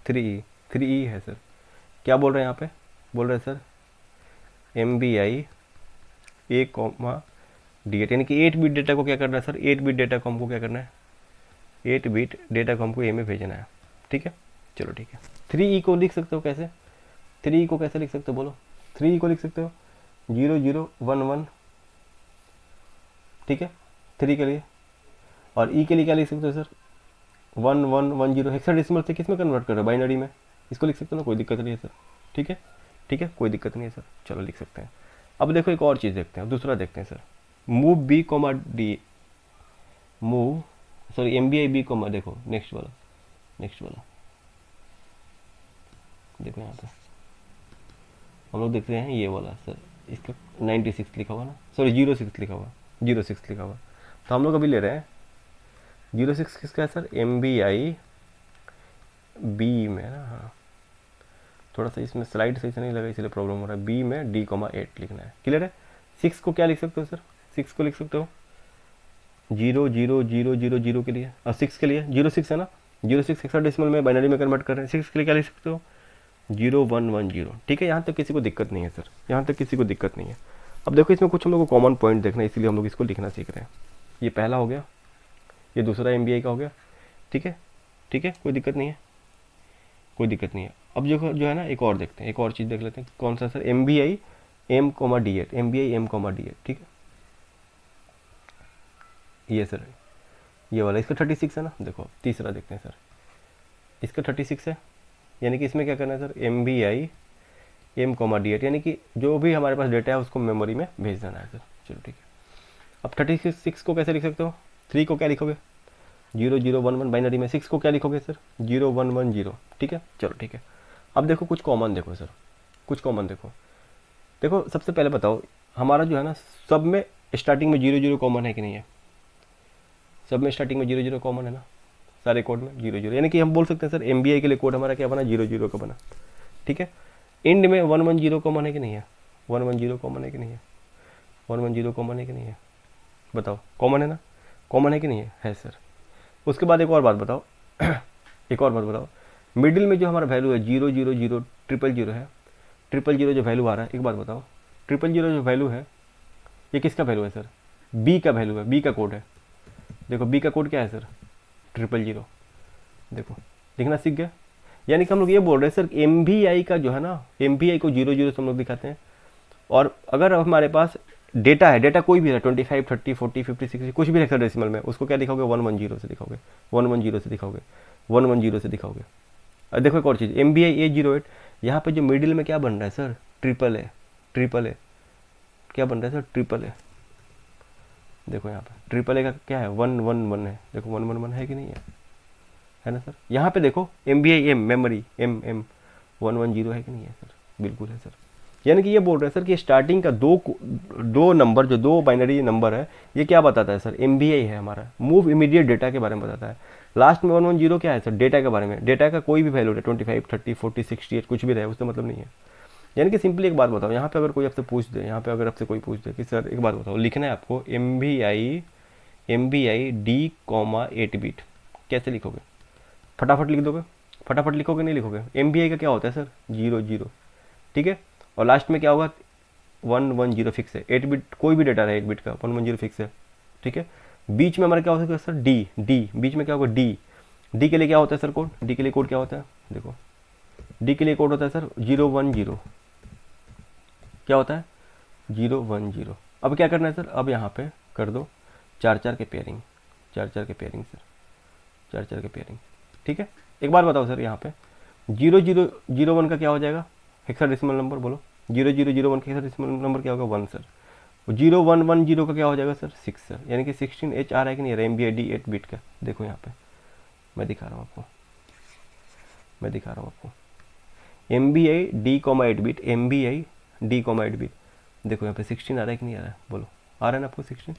3E है सर। क्या बोल रहे हैं यहाँ पे, बोल रहे हैं sir MBI A comma D8 यानी कि 8 बिट डेटा को क्या करना है सर, 8 बिट डेटा को हमको क्या करना है, 8 बिट डेटा को हमको A में भेजना है। ठीक है, चलो ठीक है। 3E को लिख सकते हो कैसे, 3E को कैसे लिख सकते हो बोलो, 3E को लिख सकते हो 0011। ठीक है, 3 के लिए, और E के लिए क्या लिख सकते हो सर 1110। हेक्साडेसिमल से किस में कन्वर्ट कर रहे हो, बाइनरी में, इसको लिख सकते हो ना, कोई दिक्कत नहीं है सर। ठीक है, ठीक है, कोई दिक्कत नहीं है सर, चलो लिख सकते हैं। अब देखो एक और चीज़ देखते हैं, दूसरा देखते हैं sir, move B comma D, move sorry MBI B comma, देखो नेक्स्ट वाला देखो यहाँ पे हम लोग देख रहे हैं ये वाला सर, इसका 96 लिखा हुआ ना, सॉरी 06 लिखा हुआ, 06 लिखा हुआ। तो हम लोग अभी ले रहे हैं 06 किसका है सर, MBI B में ना, हाँ थोड़ा सा इसमें स्लाइड सही से नहीं लगा इसलिए प्रॉब्लम हो रहा है। B में D,8 लिखना है, क्लियर है। 6 को क्या लिख सकते हो सर, 6 को लिख सकते हो 00000 के लिए, और 6 के लिए 06 है ना, 06 हेक्साडेसिमल में बाइनरी में कन्वर्ट कर रहे हैं। 6 के लिए क्या लिख सकते हो 0110। ठीक है, यहाँ तक किसी को दिक्कत नहीं है सर, यहाँ तक किसी को दिक्कत नहीं है। अब देखो इसमें कुछ हम लोग को कॉमन पॉइंट देखना है, इसीलिए हम लोग इसको लिखना सीख रहे हैं। ये पहला हो गया, ये दूसरा MBI का हो गया। ठीक है, ठीक है, कोई दिक्कत नहीं है, कोई दिक्कत नहीं है। अब जो है ना, एक और देखते हैं, एक और चीज़ देख लेते हैं। कौन सा sir? MBI M,D8, MBI M,D8। ठीक है, ये सर, ये वाला इसका 36 है ना। देखो तीसरा देखते हैं सर, इसका 36 है, यानी कि इसमें क्या करना है सर? MBI M,D8, यानी कि जो भी हमारे पास डेटा है उसको मेमोरी में भेज देना है सर। चलो ठीक है। अब 36 को कैसे लिख सकते हो? 3 को क्या लिखोगे? 0011 बाइनरी में। 6 को क्या लिखोगे सर? 0110। ठीक है, चलो ठीक है। अब देखो कुछ कॉमन देखो सर, कुछ कॉमन देखो। देखो सबसे पहले बताओ, हमारा जो है ना, सब में स्टार्टिंग में 00 कॉमन है कि नहीं है? सब में स्टार्टिंग में 00 कॉमन है ना, सारे कोड में 00, यानी कि हम बोल सकते हैं सर MBI के लिए कोड हमारा क्या बना? 00 का बना। ठीक है, इंड में 110 कॉमन है कि नहीं है? 110 कॉमन है कि नहीं है? 110 कॉमन है कि नहीं है? बताओ, कॉमन है ना? कॉमन है कि नहीं है? है सर। उसके बाद एक और बात बताओ एक और बात बताओ, मिडिल में जो हमारा वैल्यू है 000 000 है, 000 जो वैल्यू आ रहा है, एक बात बताओ, 000 जो वैल्यू है ये किसका वैल्यू है सर? बी का वैल्यू है, बी का कोड है। देखो बी का कोड क्या है सर? 000। देखो लिखना सीख गए। यानी कि हम लोग ये बोल रहे हैं सर, MBI का जो है ना, MBI को 00 से हम लोग दिखाते हैं। और अगर हमारे पास डेटा है, डेटा कोई भी है, 25 30 40 50 60 कुछ भी हेक्साडेसिमल में, उसको क्या दिखाओगे? 110 से दिखाओगे, 110 से दिखाओगे, 110 से दिखाओगे। और देखो एक और चीज़, MBI A08, यहाँ पे जो मिडिल में क्या बन रहा है sir? Triple A, triple A क्या बन रहा है सर? Triple A. देखो यहाँ पे ट्रिपल ए का क्या है? 111 है। देखो 111 है कि नहीं है ना सर? यहाँ पे देखो MBI M मेमोरी M 110 है कि नहीं है सर? बिल्कुल है सर। यानी कि ये बोल रहे हैं सर कि स्टार्टिंग का दो नंबर, जो दो बाइनरी नंबर है, ये क्या बताता है सर? MBI है हमारा, मूव इमीडिएट डेटा के बारे में बताता है। लास्ट में 110 क्या है सर? डेटा के बारे में। डेटा का कोई भी वैल्यू है, 25 30 40 68 कुछ भी रहे, उससे मतलब नहीं है। यानी कि सिंपली एक बात बताओ, यहाँ पे अगर कोई आपसे पूछ दे, यहाँ पे अगर आपसे कोई पूछ दे कि सर एक बात बताओ, लिखना है आपको MBI D,8 बिट, कैसे लिखोगे? फटाफट लिख दोगे? फटाफट लिखोगे नहीं लिखोगे? MBI का क्या होता है सर? 00। ठीक है, और लास्ट में क्या होगा? 110 फिक्स है। 8 बिट कोई भी डेटा रहे, 1 बिट का 110 फिक्स है। ठीक है, बीच में हमारा क्या होता है सर? डी, बीच में क्या होगा? डी के लिए क्या होता है सर कोड? डी के लिए कोड क्या होता है? देखो डी के लिए कोड होता है सर 010। क्या होता है? 010। अब क्या करना है सर? अब यहाँ पे कर दो 4 के पेयरिंग, 4 के पेयरिंग सर, 4 के पेयरिंग। ठीक है, एक बार बताओ सर, यहाँ पे 0001 का क्या हो जाएगा हेक्साडेसिमल नंबर? बोलो 0001 का हेक्साडेसिमल नंबर क्या होगा? 1 सर। 0110 का क्या हो जाएगा सर? 6 सर। यानी कि 16H आ रहा है कि नहीं? MBI D8 बिट का। देखो यहाँ पे मैं दिखा रहा हूँ आपको, मैं दिखा रहा हूँ आपको, MBI D,8 bit, MBI D,8 bit. देखो यहाँ पे 16 आ रहा है कि नहीं आ रहा है? बोलो, आ रहा है ना आपको 16?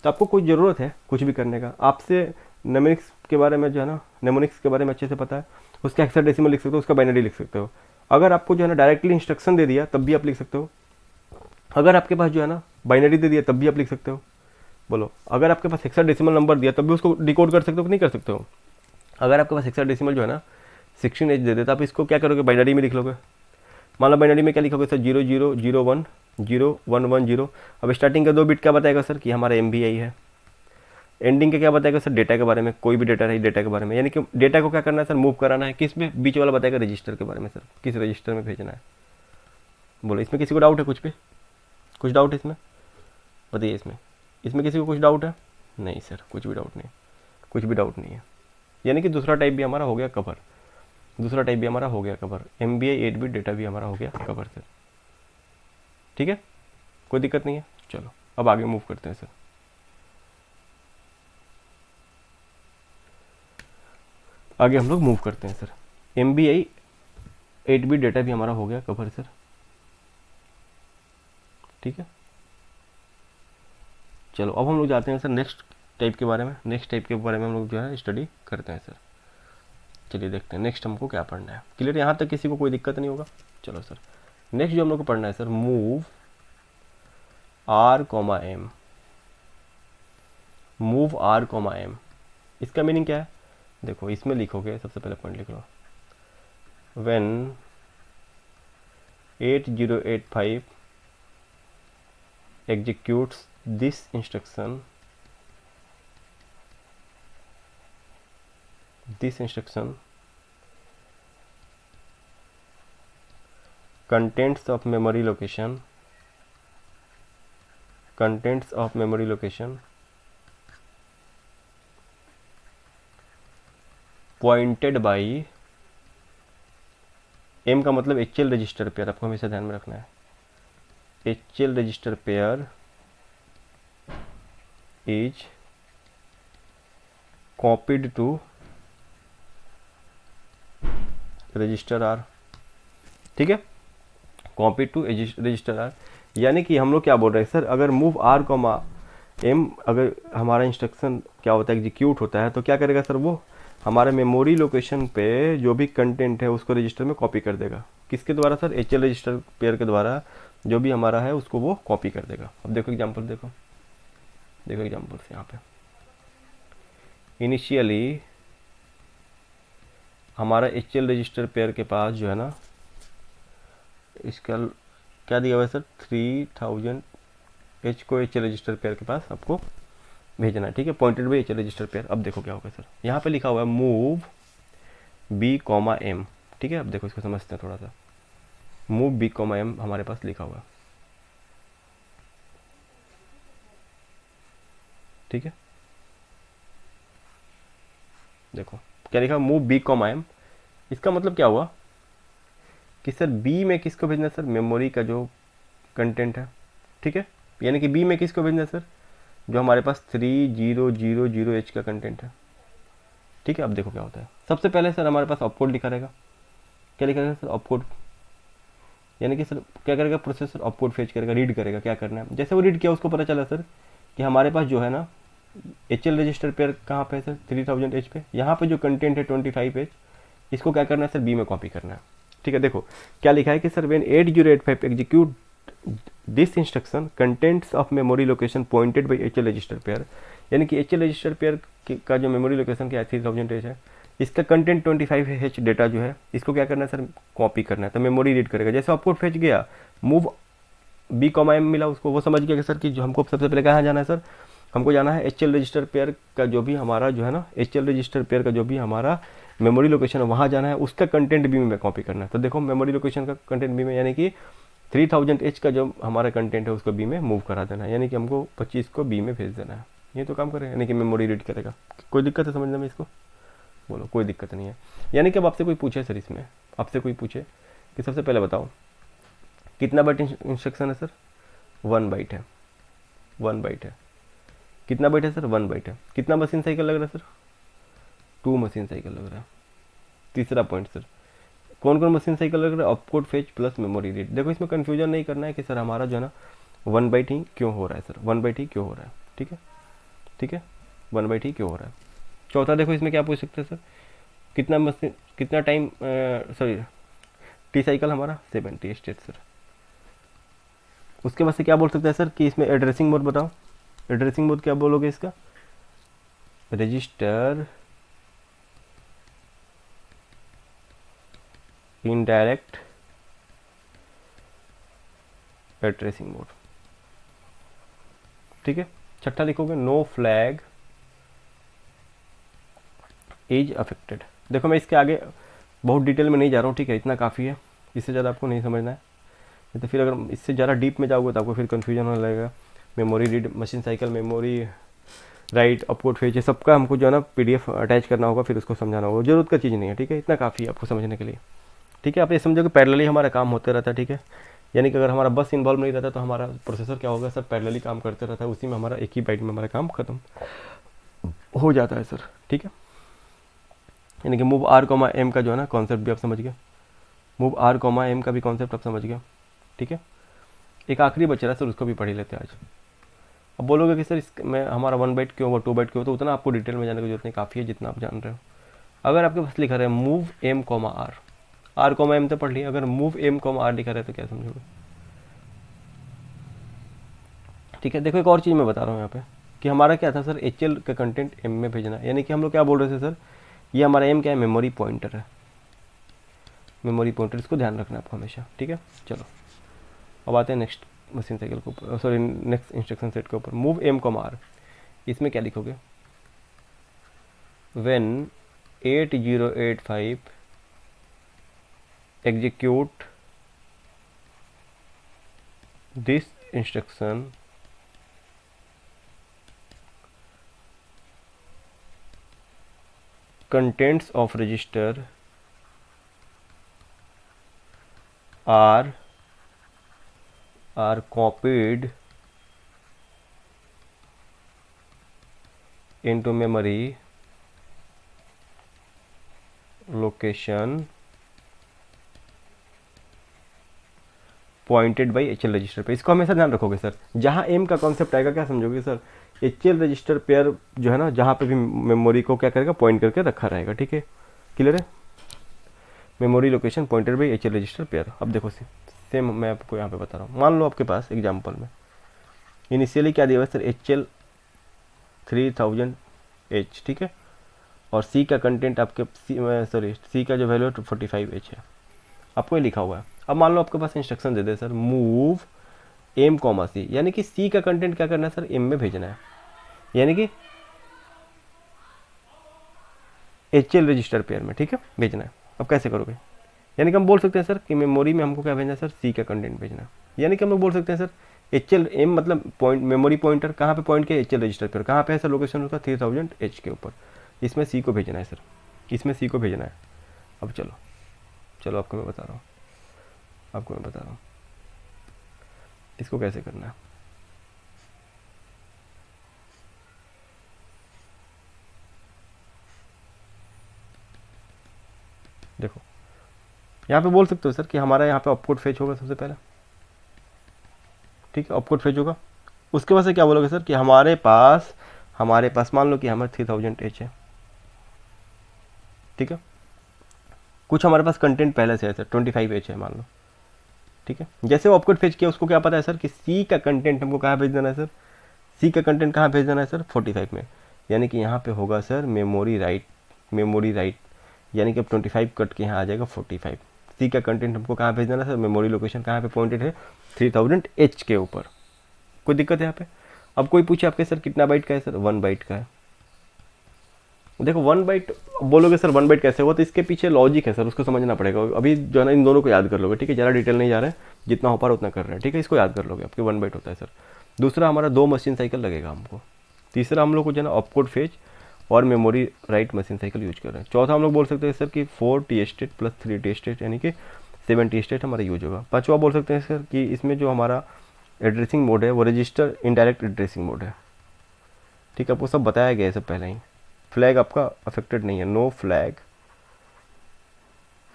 तो आपको कोई ज़रूरत है कुछ भी करने का? आपसे नेमोनिक्स के बारे में जो है ना, नेमोनिक्स के बारे में अच्छे से पता है, उसका हेक्साडेसिमल लिख सकते हो, उसका बाइनरी लिख सकते हो। अगर आपको जो है ना डायरेक्टली इंस्ट्रक्शन दे दिया तब भी आप लिख सकते हो। अगर आपके पास जो है ना बाइनरी दे दिया तब भी आप लिख सकते हो। बोलो, अगर आपके पास हेक्साडेसिमल नंबर दिया तब भी उसको डिकोड कर सकते हो कि नहीं कर सकते हो? अगर आपके पास हेक्साडेसिमल जो है ना 16H दे देता, आप इसको क्या करोगे? बाइनरी में लिख लोगे। मान लो बाइनरी में क्या लिखोगे सर? 0001 0110। अब स्टार्टिंग का 2 बिट क्या बताएगा सर? कि हमारा MBI है। एंडिंग का क्या बताएगा सर? डेटा के बारे में, कोई भी डेटा है डेटा के बारे में। यानी कि डेटा को क्या करना है सर? मूव कराना है। किस में? बीच वाला बताएगा रजिस्टर के बारे में सर, किस रजिस्टर में भेजना है। बोलो, इसमें किसी को डाउट है? कुछ भी कुछ डाउट है इसमें? बताइए, इसमें इसमें किसी को कुछ डाउट है? नहीं सर, कुछ भी डाउट नहीं, कुछ भी डाउट नहीं है। यानी कि दूसरा टाइप भी हमारा हो गया कवर, दूसरा टाइप भी हमारा हो गया कवर, MBI 8 बिट डेटा भी हमारा हो गया कवर सर। ठीक है, कोई दिक्कत नहीं है। चलो अब आगे मूव करते हैं सर। आगे हम लोग मूव करते हैं सर। MBI 8 बिट डेटा भी हमारा हो गया कवर सर। ठीक है, चलो अब हम लोग जाते हैं सर नेक्स्ट टाइप के बारे में। नेक्स्ट टाइप के बारे में हम लोग जो है स्टडी करते हैं सर। चलिए देखते हैं नेक्स्ट हमको क्या पढ़ना है। क्लियर? यहाँ तक किसी को कोई दिक्कत नहीं होगा? चलो सर, नेक्स्ट जो हम लोग को पढ़ना है sir, move R,M, move R,M। इसका मीनिंग क्या है? देखो इसमें लिखोगे, सबसे पहले पॉइंट लिख लो, when 8085 executes this instruction contents of memory location pointed by M का मतलब HL रजिस्टर पेयर, आपको हमेशा ध्यान में रखना है। HL register pair is copied to register R, ठीक है, कॉपीड टू रजिस्टर आर। यानी कि हम लोग क्या बोल रहे हैं सर, अगर मूव आर कॉमा एम अगर हमारा इंस्ट्रक्शन क्या होता है एग्जीक्यूट होता है तो क्या करेगा सर, वो हमारे मेमोरी लोकेशन पे जो भी कंटेंट है उसको रजिस्टर में कॉपी कर देगा। किसके द्वारा सर, HL रजिस्टर पेयर के द्वारा जो भी हमारा है उसको वो कॉपी कर देगा। अब देखो एग्जांपल, देखो एग्जांपल्स यहाँ पे। इनिशियली हमारा HL रजिस्टर पेयर के पास जो है ना, इसका क्या दिया हुआ है सर, 3000 H को HL रजिस्टर पेयर के पास आपको भेजना है, ठीक है, pointed by HL register pair. अब देखो क्या होगा सर, यहाँ पे लिखा हुआ है मूव B, M, ठीक है। अब देखो इसको समझते हैं थोड़ा सा। मूव B, M हमारे पास लिखा हुआ है, ठीक है। देखो क्या लिखा, मूव B, M। इसका मतलब क्या हुआ कि सर B में किसको भेजना है सर, मेमोरी का जो कंटेंट है, ठीक है। यानी कि B में किसको भेजना है सर, जो हमारे पास 3000H का कंटेंट है, ठीक है। अब देखो क्या होता है, सबसे पहले सर हमारे पास ऑपकोड लिखा रहेगा। क्या लिखा रहेगा सर, ऑपकोड। यानी कि सर क्या करेगा प्रोसेसर, ऑपकोड फेच करेगा, रीड करेगा, क्या करना है। जैसे वो रीड किया उसको पता चला सर कि हमारे पास जो है ना HL रजिस्टर पेयर कहाँ पे है सर, 3000H पे। यहाँ पे जो कंटेंट है 25H, इसको क्या करना है सर, B में कॉपी करना है, ठीक है। देखो क्या लिखा है कि sir when 8085 execute this instruction contents of memory location pointed by HL register pair. यानी कि HL रजिस्टर पेयर का जो मेमोरी लोकेशन क्या है 3000H है, इसका कंटेंट 25H डेटा जो है इसको क्या करना है सर, कॉपी करना है। तो मेमोरी रीड करेगा, जैसे ऑपकोड फेच गया, मूव B, M मिला उसको, वो समझ गया कि सर कि जो हमको सबसे पहले कहाँ जाना है सर, हमको जाना है HL रजिस्टर पेयर का जो भी हमारा जो है ना, HL रजिस्टर पेयर का जो भी हमारा मेमोरी लोकेशन है वहाँ जाना है, उसका कंटेंट B में कॉपी करना है। तो देखो मेमोरी लोकेशन का कंटेंट B में, यानी कि 3000H का जो हमारा कंटेंट है उसको B में मूव करा देना है, यानी कि हमको 25 को B में भेज देना है। ये तो काम करेगा, यानी कि मेमोरी रीड करेगा। कोई दिक्कत है समझने में इसको, बोलो कोई दिक्कत नहीं है। यानी कि अब आपसे कोई पूछे सर, इसमें आपसे कोई पूछे कि सबसे पहले बताओ कितना बाइट इंस्ट्रक्शन है सर, 1 बाइट है, 1 बाइट है। कितना बाइट है सर, 1 बाइट है। कितना मशीन साइकिल लग रहा है सर, 2 मशीन साइकिल लग रहा है। तीसरा पॉइंट सर, कौन कौन मशीन साइकिल लग रहा है, opcode fetch plus memory read. देखो इसमें कन्फ्यूजन नहीं करना है कि सर हमारा जो है ना 1 बाइट ही क्यों हो रहा है सर, 1 बाइट ही क्यों हो रहा है, ठीक है, ठीक है, 1 बाइट ही क्यों हो रहा है। चौथा देखो इसमें क्या पूछ सकते हैं सर, कितना मशीन, कितना टाइम, सॉरी टी साइकिल हमारा 70 स्टेट सर। उसके बाद से क्या बोल सकते हैं सर कि इसमें एड्रेसिंग मोड बताओ। एड्रेसिंग मोड क्या बोलोगे इसका, रजिस्टर इनडायरेक्ट एड्रेसिंग मोड, ठीक है। छठा लिखोगे नो फ्लैग इज अफेक्टेड। देखो मैं इसके आगे बहुत डिटेल में नहीं जा रहा हूँ, ठीक है, इतना काफ़ी है, इससे ज़्यादा आपको नहीं समझना है। नहीं तो फिर अगर इससे ज़्यादा डीप में जाओगे तो आपको फिर कन्फ्यूजन होने लगेगा। Memory read, machine cycle, memory write, opcode fetch, ये सबका हमको जो है ना PDF अटैच करना होगा, फिर उसको समझाना होगा। जरूरत का चीज़ नहीं है, ठीक है, इतना काफ़ी है आपको समझने के लिए, ठीक है। आप ये समझो कि पैरेलली हमारा काम होते रहता है, ठीक है। यानी कि अगर हमारा बस इन्वॉल्व नहीं रहता तो हमारा प्रोसेसर क्या होगा सर, पैरेलली काम करते रहता है, उसी में हमारा एक ही बाइट में हमारा काम खत्म हो जाता है सर, ठीक है। यानी कि मूव R, M का जो है ना कॉन्सेप्ट भी आप समझ गए, मूव R, M का भी कॉन्सेप्ट आप समझ गए, ठीक है। एक आखिरी बच रहा है सर, उसको भी पढ़ ही लेते हैं आज। अब बोलोगे कि सर इसमें हमारा 1 बाइट क्यों हुआ, 2 बाइट क्यों, तो उतना आपको डिटेल में जाने की जरूरत नहीं, काफ़ी है जितना आप जान रहे हो। अगर आपके पास लिखा रहे मूव M, R, M तो पढ़ लिया, अगर मूव M, R लिखा रहे तो क्या समझोगे, ठीक है। देखो एक और चीज़ मैं बता रहा हूँ यहाँ पे कि हमारा क्या था सर, HL का कंटेंट M में भेजना, यानी कि हम लोग क्या बोल रहे थे सर, ये हमारा M क्या है, मेमोरी पॉइंटर है, मेमोरी पॉइंटर, इसको ध्यान रखना आपको हमेशा, ठीक है। चलो अब आते हैं नेक्स्ट मशीन साइकिल के ऊपर, सॉरी नेक्स्ट इंस्ट्रक्शन सेट के ऊपर। मूव एम कॉम आर, इसमें क्या लिखोगे, when 8085 execute this instruction contents of register are copied into memory location pointed by H L register पे। इसको हमेशा ध्यान रखोगे सर, जहाँ एम का कॉन्सेप्ट आएगा क्या समझोगे sir, H L register pair जो है ना, जहाँ पे भी मेमोरी को क्या करेगा, पॉइंट करके रखा रहेगा, ठीक है, क्लियर है। Memory location pointed by H L register pair. अब देखो सेम मैं आपको यहाँ पे बता रहा हूँ, मान लो आपके पास एग्जाम्पल में इनिशियली क्या दिया हुआ है सर, एच एल 3000H, ठीक है, और सी का कंटेंट आपके सी का जो वैल्यू है 45H है, आपको ये लिखा हुआ है। अब मान लो आपके पास इंस्ट्रक्शन दे दे सर, मूव एम कॉमा सी, यानी कि सी का कंटेंट क्या करना है सर, एम में भेजना है, यानी कि एच एल रजिस्टर पेयर में, ठीक है, भेजना है। अब कैसे करोगे, यानी कि हम बोल सकते हैं सर कि मेमोरी में हमको क्या भेजना है सर, सी का कंटेंट भेजना है, यानी कि हम लोग बोल सकते हैं सर एच एल एम मतलब पॉइंट, मेमोरी पॉइंटर कहाँ पे पॉइंट किया, एच एल रजिस्टर पेयर कहाँ पे है सर, लोकेशन उसका 3000H के ऊपर, इसमें सी को भेजना है सर, इसमें सी को भेजना है। अब चलो आपको मैं बता रहा हूँ इसको कैसे करना है। देखो यहाँ पे बोल सकते हो सर कि हमारा यहाँ पे ऑपकोड फेच होगा सबसे पहले, ठीक है, ऑपकोड फेच होगा। उसके बाद से क्या बोलोगे सर कि हमारे पास मान लो कि हमारे 3000H है, ठीक है, कुछ हमारे पास कंटेंट पहले से है सर 25H है मान लो, ठीक है। जैसे वो ऑपकोड फेच किया उसको क्या पता है सर कि सी का कंटेंट हमको कहाँ भेज देना है सर, सी का कंटेंट कहाँ भेज देना है सर 45 में, यानी कि यहाँ पे होगा सर मेमोरी राइट, यानी कि अब 25 कट के यहाँ आ जाएगा 45। सी का कंटेंट हमको कहाँ भेज देना है सर, मेमोरी लोकेशन कहाँ पे पॉइंटेड है 3000H के ऊपर। कोई दिक्कत है यहाँ पे। अब कोई पूछे आपके सर कितना बाइट का है सर, 1 बाइट का है। देखो 1 बाइट बोलोगे सर 1 बाइट कैसे हुआ, तो इसके पीछे लॉजिक है सर, उसको समझना पड़ेगा। अभी जो है ना इन दोनों को याद कर लोगे, ठीक है, ज़्यादा डिटेल नहीं जा रहा है, जितना हो पा रहा उतना कर रहे हैं, ठीक है, इसको याद कर लोगे, आपके 1 बाइट होता है सर। दूसरा हमारा 2 मशीन साइकिल लगेगा हमको। तीसरा हम लोग को जो है ना ऑपकोड फेच और memory write machine cycle use कर रहे हैं। चौथा हम लोग बोल सकते हैं सर कि 4 T state plus 3 T state, यानी कि 7 टी स्टेट हमारा यूज होगा। पाँचवा बोल सकते हैं सर कि इसमें जो हमारा एड्रेसिंग मोड है वो रजिस्टर इनडायरेक्ट एड्रेसिंग मोड है, ठीक है, आपको सब बताया गया है सब पहले ही। फ्लैग आपका अफेक्टेड नहीं है, नो फ्लैग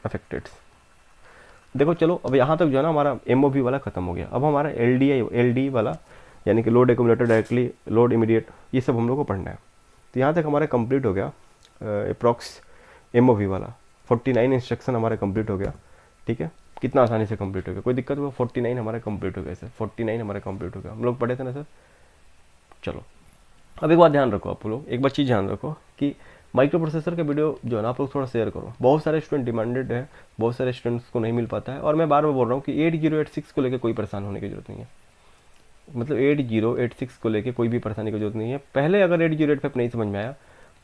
अफेक्टेड। देखो चलो अब यहाँ तक जो है ना हमारा एमओवी वाला खत्म हो गया। अब हमारा एलडी वाला यानी कि load accumulator directly load immediate, ये सब हम लोग को पढ़ना है। तो यहाँ तक हमारा कंप्लीट हो गया अप्रॉक्स एमओवी वाला 49 इंस्ट्रक्शन हमारा कंप्लीट हो गया, ठीक है, कितना आसानी से कंप्लीट हो गया, कोई दिक्कत हुआ, 49 हमारा कंप्लीट हो गया सर, 49 हमारा कंप्लीट हो गया, हम लोग पढ़े थे ना सर। चलो अब एक बात ध्यान रखो, आप लोग एक बात चीज़ ध्यान रखो कि माइक्रो प्रोसेसर का वीडियो जो है ना आप लोग थोड़ा शेयर करो। बहुत सारे स्टूडेंट डिमांडेड है, बहुत सारे स्टूडेंट्स को नहीं मिल पाता है, और मैं बार बार बोल रहा हूँ कि 8086 को लेकर कोई परेशान होने की जरूरत नहीं है। मतलब 8086 को लेकर कोई भी परेशानी की जरूरत नहीं है। पहले अगर 8085 नहीं समझ में आया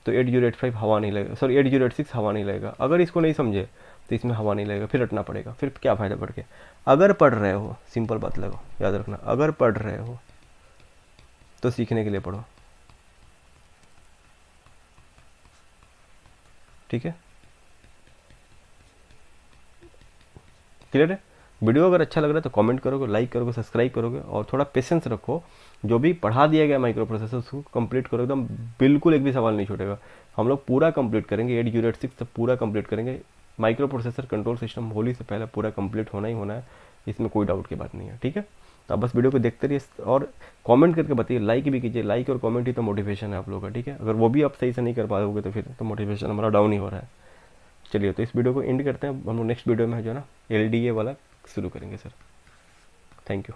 तो 8085 हवा नहीं लगेगा, सॉरी 8086 हवा नहीं लगेगा। अगर इसको नहीं समझे तो इसमें हवा नहीं लगेगा, फिर रटना पड़ेगा, फिर क्या फ़ायदा पढ़ के। अगर पढ़ रहे हो, सिंपल बात लगो, याद रखना, अगर पढ़ रहे हो तो सीखने के लिए पढ़ो, ठीक है, क्लियर है। वीडियो अगर अच्छा लग रहा है तो कमेंट करोगे, लाइक करोगे, सब्सक्राइब करोगे, और थोड़ा पेशेंस रखो। जो भी पढ़ा दिया गया माइक्रो प्रोसेसर उसको कंप्लीट करो एकदम, बिल्कुल एक भी सवाल नहीं छूटेगा। हम लोग पूरा कंप्लीट करेंगे, 8086 तक पूरा कंप्लीट करेंगे। Micro processor control system Holi से पहले पूरा कंप्लीट होना ही होना है, इसमें कोई डाउट की बात नहीं है, ठीक है। तो आप बस वीडियो को देखते रहिए और कमेंट करके बताइए, लाइक भी कीजिए। लाइक और कमेंट ही तो मोटिवेशन है आप लोगों का, ठीक है। अगर वो भी आप सही से नहीं कर पाओगे तो फिर तो मोटिवेशन हमारा डाउन ही हो रहा है। चलिए तो इस वीडियो को एंड करते हैं, हम लोग नेक्स्ट वीडियो में जो है ना LDA वाला शुरू करेंगे सर। Thank you.